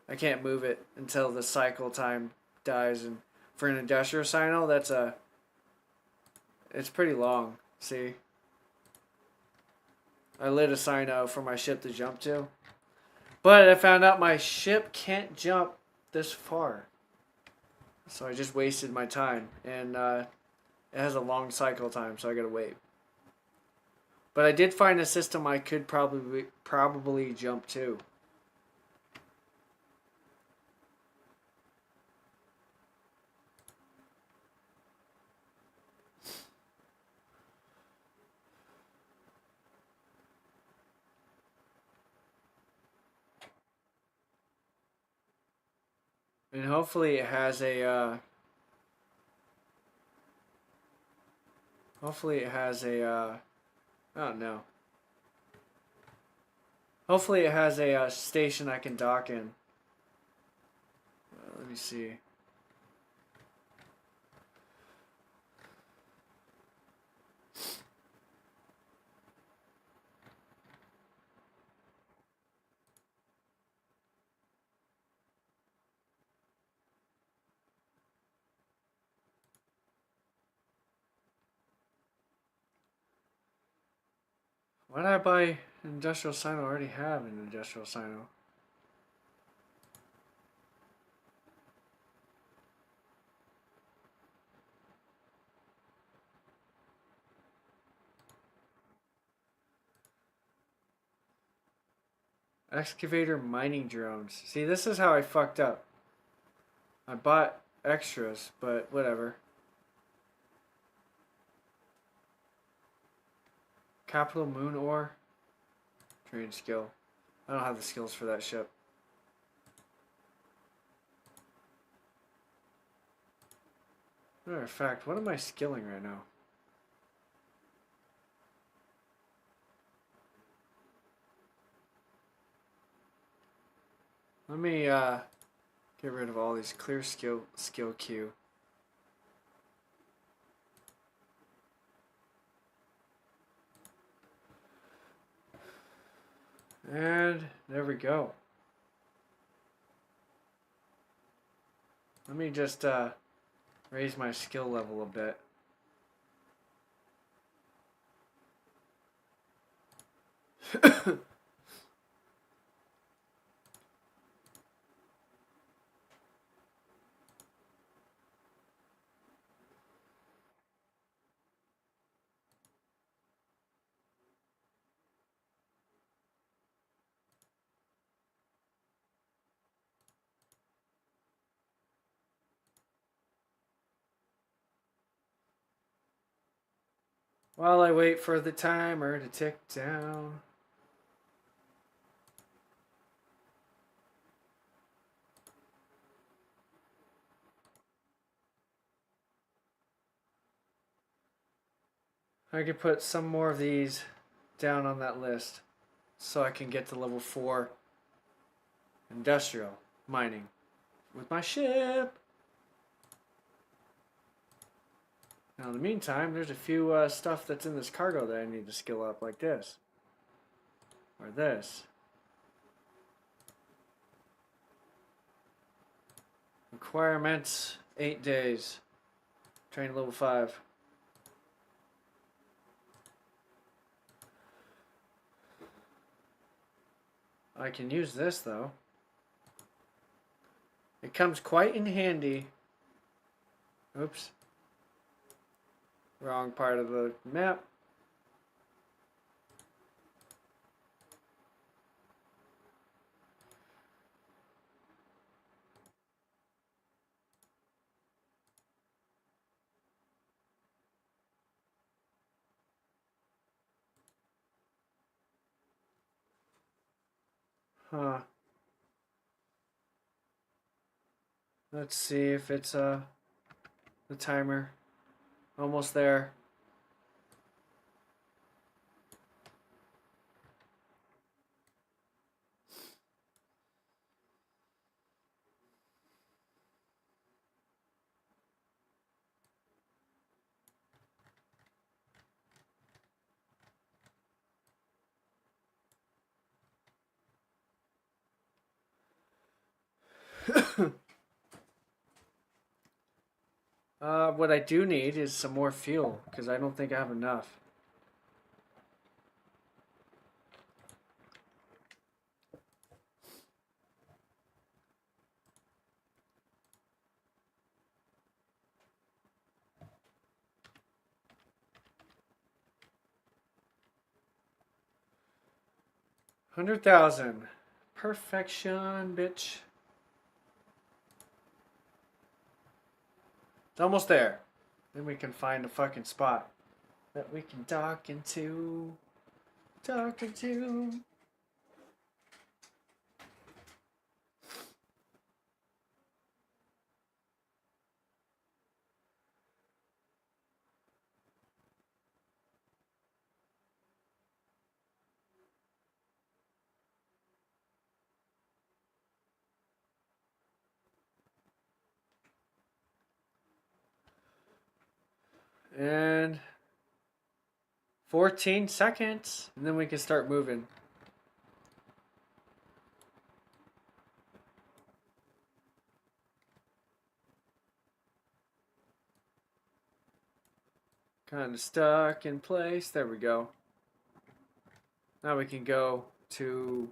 S1: I can't move it until the cycle time dies, and for an industrial sino, it's pretty long. See, I lit a sino for my ship to jump to, but I found out my ship can't jump this far, so I just wasted my time, and it has a long cycle time, so I gotta wait. But I did find a system I could probably jump to. And hopefully it has a I don't know. Hopefully it has a station I can dock in. Let me see. Why did I buy industrial sino? I already have an industrial sino. Excavator mining drones. See, this is how I fucked up. I bought extras, but whatever. Capital moon ore. Train skill. I don't have the skills for that ship. Matter of fact, what am I skilling right now? Let me get rid of all these clear skill queue. And there we go. Let me just raise my skill level a bit. While I wait for the timer to tick down. I could put some more of these down on that list so I can get to level 4 industrial mining with my ship. Now in the meantime, there's a few stuff that's in this cargo that I need to skill up, like this. Or this. Requirements, 8 days. Train level 5. I can use this though. It comes quite in handy. Oops. Wrong part of the map. Huh. Let's see if it's the timer. Almost there. What I do need is some more fuel, because I don't think I have enough. $100,000. Perfection, bitch. It's almost there. Then we can find a fucking spot that we can dock into. Dock into. And 14 seconds, and then we can start moving. Kind of stuck in place. There we go. Now we can go to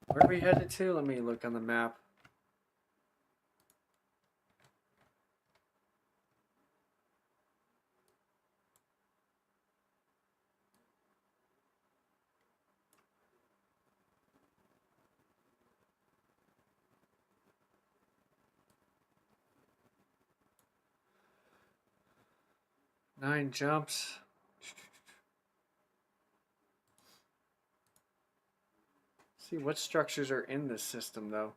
S1: where are we headed to? Let me look on the map. Nine jumps. See what structures are in this system though.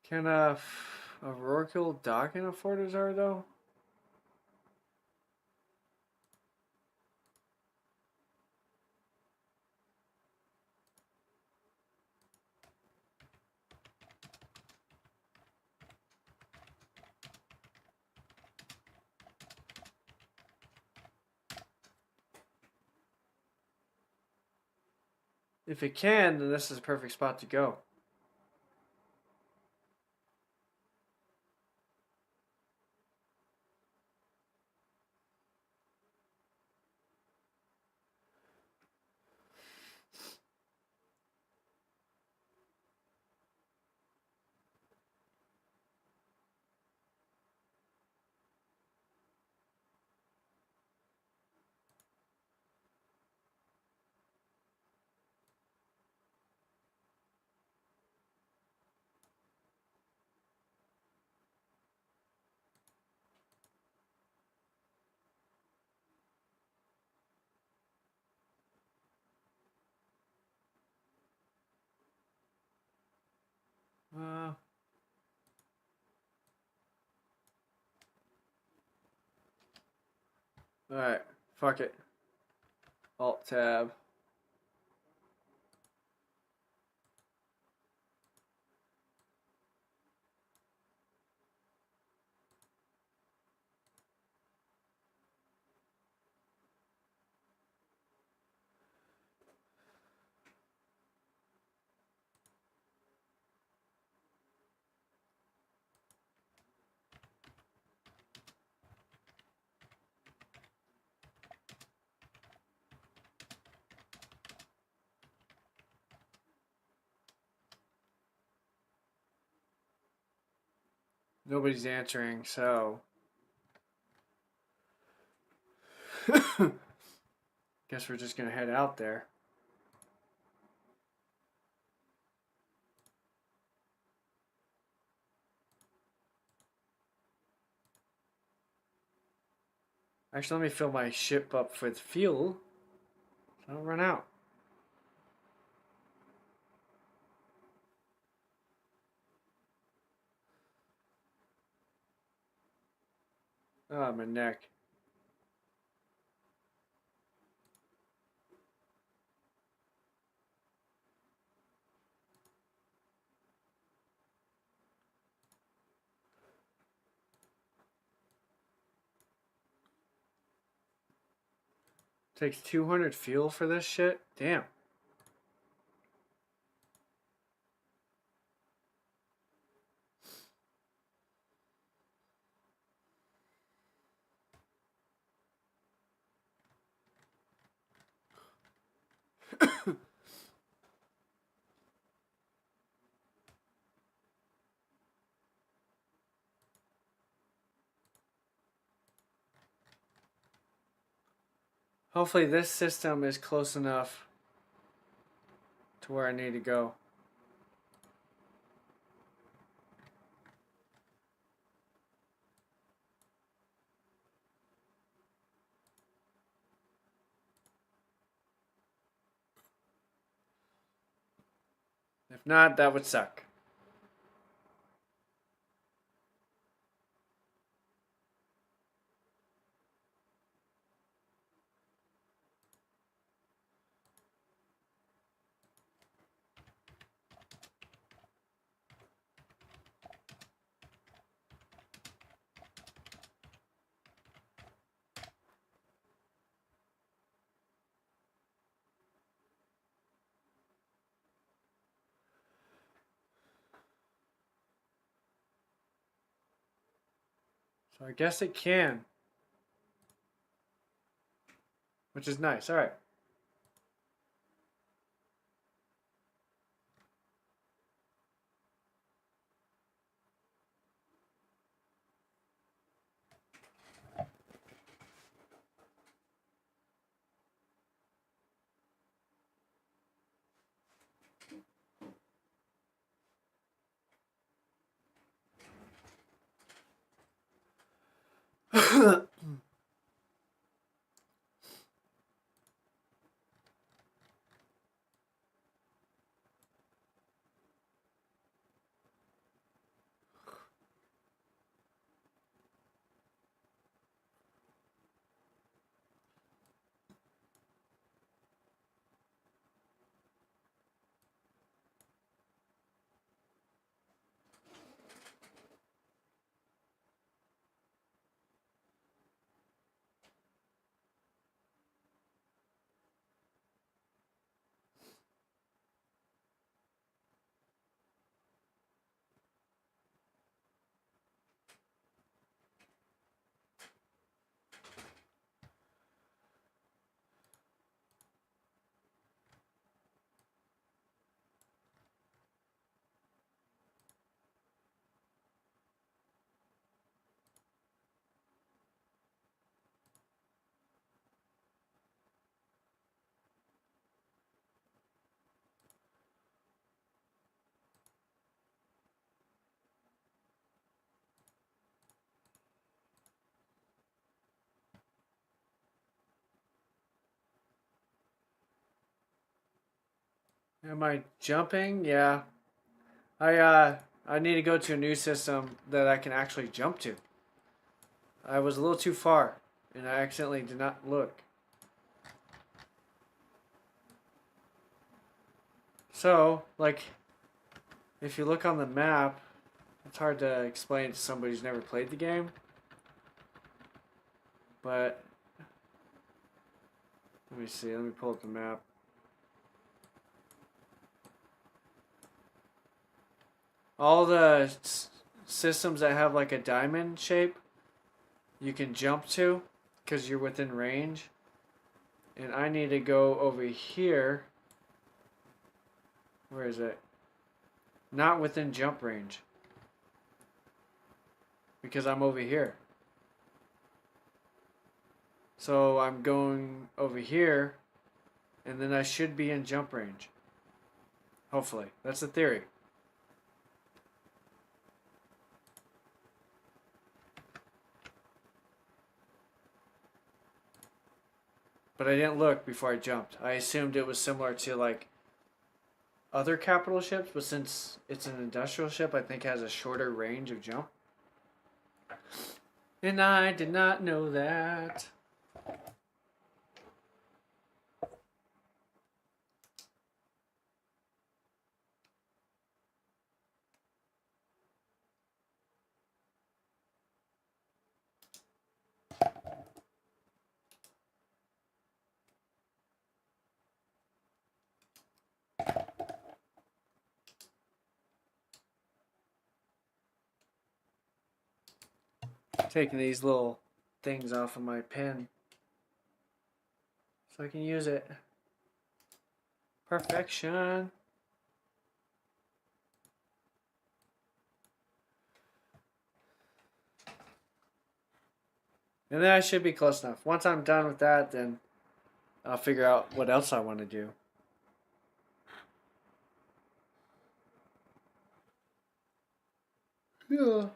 S1: Can a Rorqual dock in a Fortizar though? If it can, then this is a perfect spot to go. Alright, fuck it. Alt tab. Nobody's answering, so guess we're just gonna head out there. Actually, let me fill my ship up with fuel so I don't run out. Ah, my neck. Takes 200 fuel for this shit? Damn. Hopefully this system is close enough to where I need to go. If not, that would suck. So I guess it can. Which is nice. Alright. Am I jumping? Yeah. I need to go to a new system that I can actually jump to. I was a little too far and I accidentally did not look. So, like, if you look on the map, it's hard to explain to somebody who's never played the game. But, let me see, let me pull up the map. All the systems that have like a diamond shape, you can jump to because you're within range. And I need to go over here. Where is it? Not within jump range. Because I'm over here. So I'm going over here. And then I should be in jump range. Hopefully. That's the theory. But I didn't look before I jumped. I assumed it was similar to like other capital ships, but since it's an industrial ship, I think it has a shorter range of jump. And I did not know that. Taking these little things off of my pen so I can use it. Perfection. And then I should be close enough. Once I'm done with that, then I'll figure out what else I want to do. Yeah.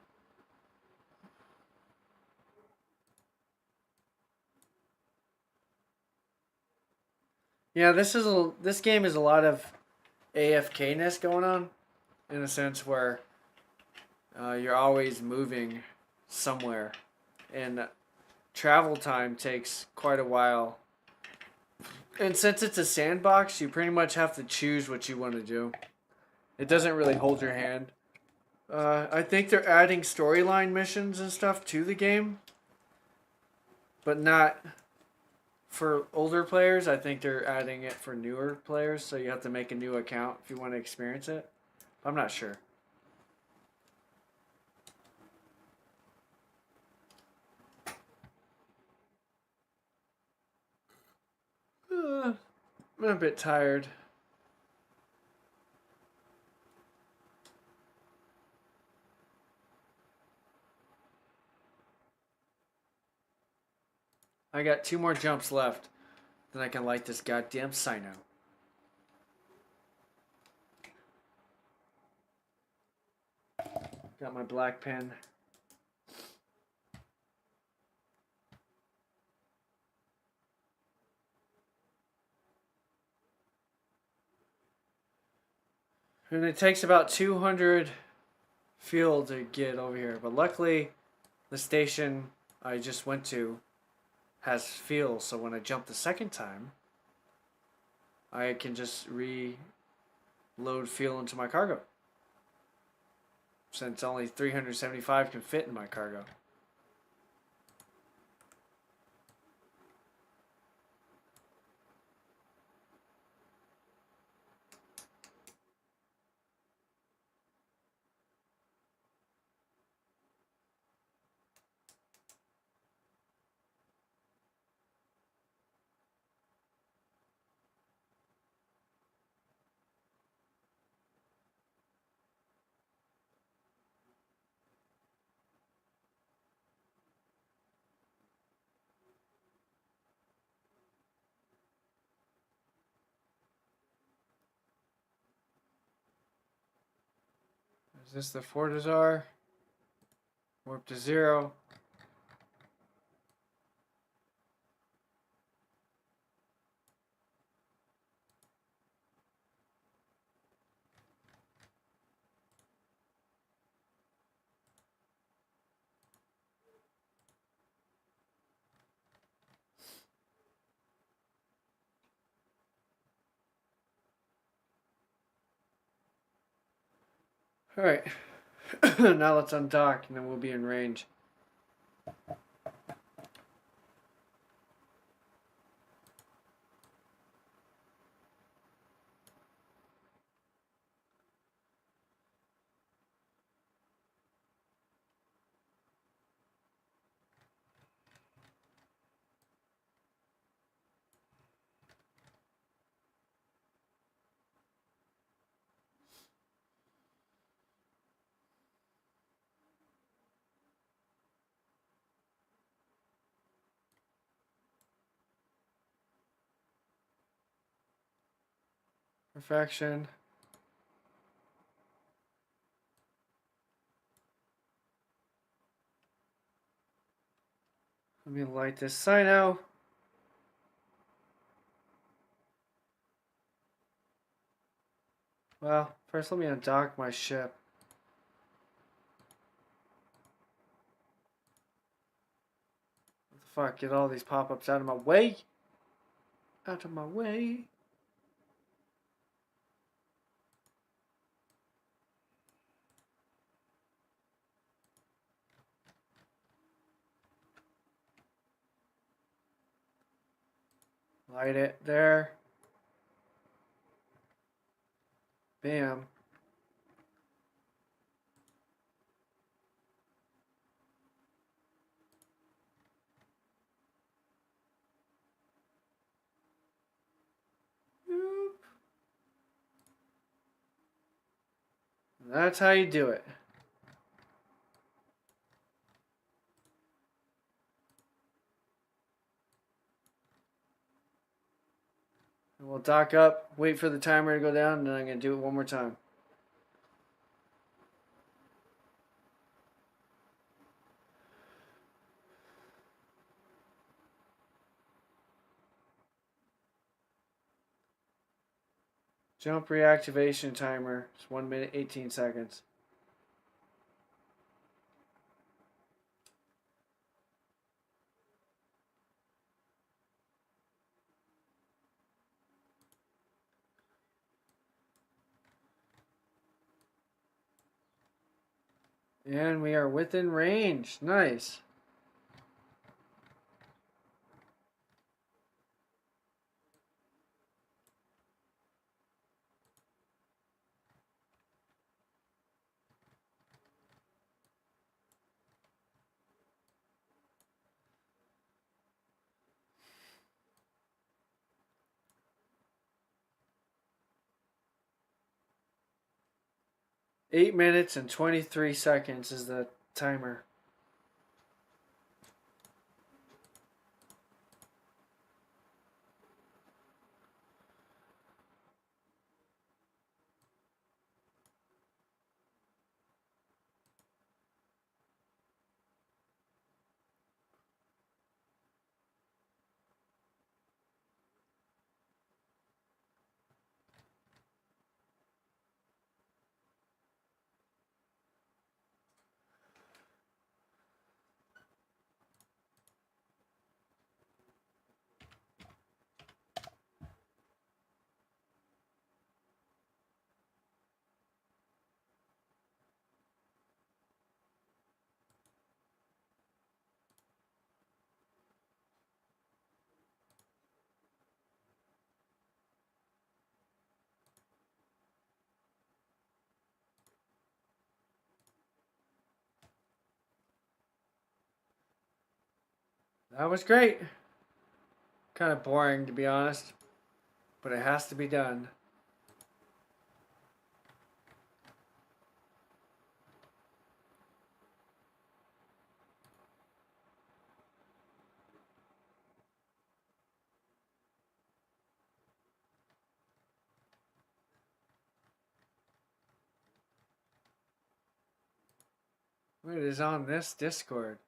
S1: Yeah, this game is a lot of AFK-ness going on, in a sense where you're always moving somewhere, and travel time takes quite a while. And since it's a sandbox, you pretty much have to choose what you want to do. It doesn't really hold your hand. I think they're adding storyline missions and stuff to the game, but not for older players. I think they're adding it for newer players, so you have to make a new account if you want to experience it. I'm not sure. I'm a bit tired. I got 2 more jumps left. Then I can light this goddamn Sino. Got my black pen. And it takes about 200 fuel to get over here. But luckily, the station I just went to has fuel. So when I jump the second time, I can just reload fuel into my cargo. Since only 375 can fit in my cargo. Is this the Fortizar? Warp to 0. Alright. Now let's undock and then we'll be in range. Refraction. Let me light this Sino. Well, first let me undock my ship. What the fuck? Get all these pop-ups out of my way. Out of my way. Light it there. Bam. That's how you do it. And we'll dock up, wait for the timer to go down, and then I'm going to do it one more time. Jump reactivation timer. It's 1 minute 18 seconds. And we are within range. Nice. 8 minutes and 23 seconds is the timer. That was great. Kind of boring, to be honest, but it has to be done. It is on this Discord.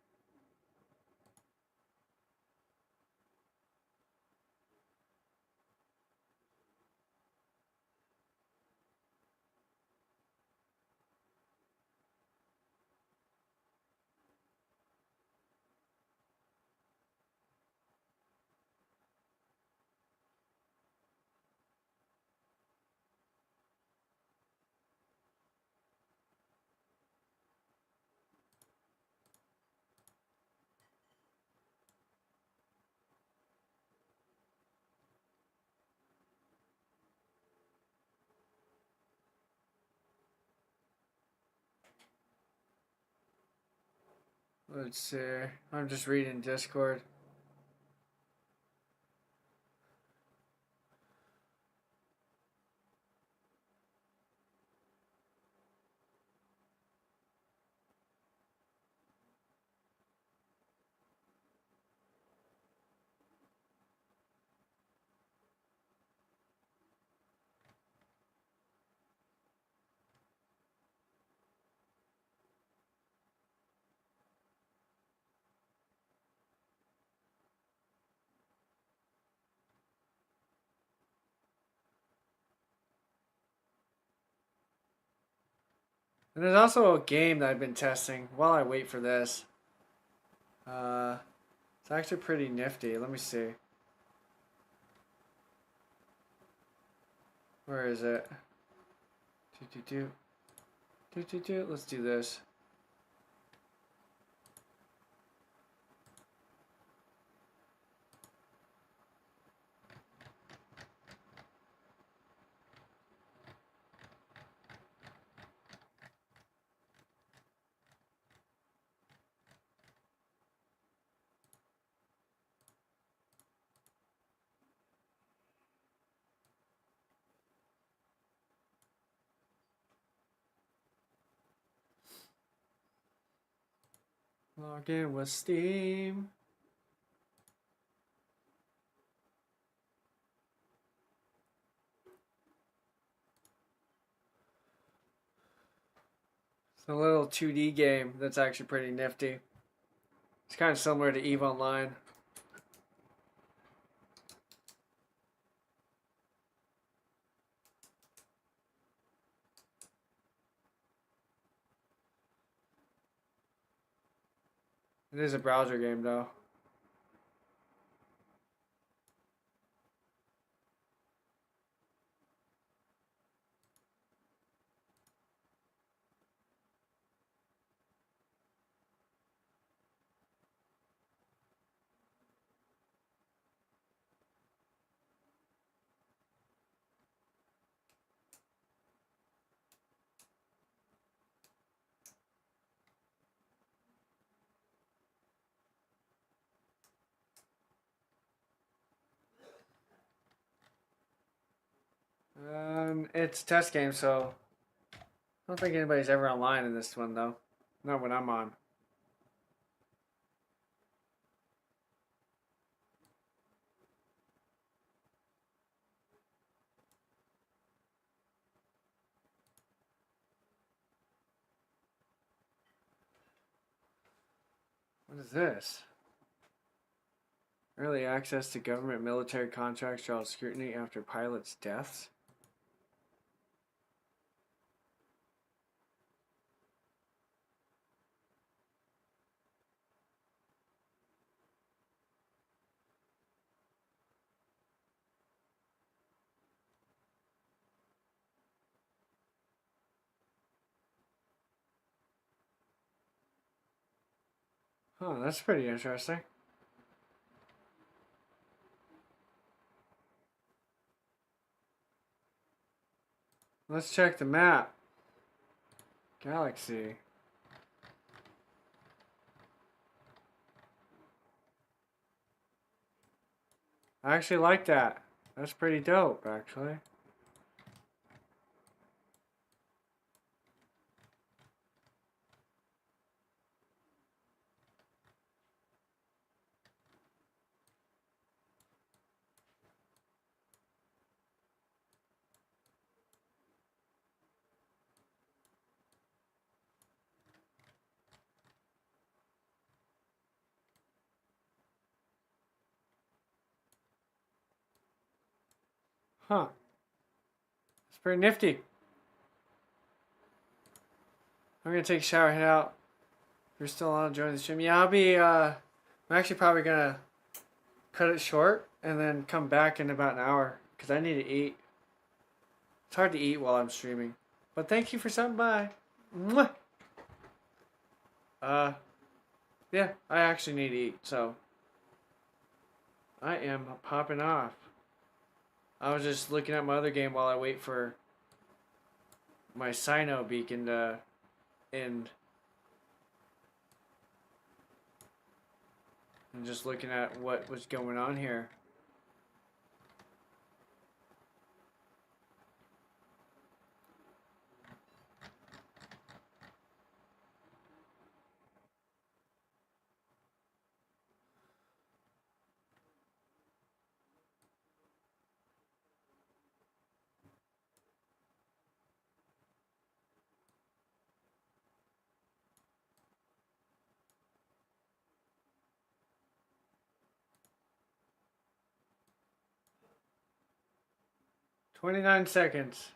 S1: Let's see. I'm just reading Discord. And there's also a game that I've been testing while I wait for this. Uh, it's actually pretty nifty. Let me see. Where is it? Let's do this. Log in with Steam. It's a little 2D game that's actually pretty nifty. It's kind of similar to EVE Online. It is a browser game though. It's a test game, so don't think anybody's ever online in this one, though. Not when I'm on. What is this? Early access to government military contracts draws scrutiny after pilots' deaths? Oh, that's pretty interesting. Let's check the map. Galaxy. I actually like that. That's pretty dope, actually. Huh. It's pretty nifty. I'm gonna take a shower, head out. If you're still on, join the stream. Yeah, I'm actually probably gonna cut it short and then come back in about an hour because I need to eat. It's hard to eat while I'm streaming. But thank you for stopping by. Mwah! Uh, yeah, I actually need to eat, so I am popping off. I was just looking at my other game while I wait for my Sino beacon to end. And just looking at what was going on here. "29 seconds.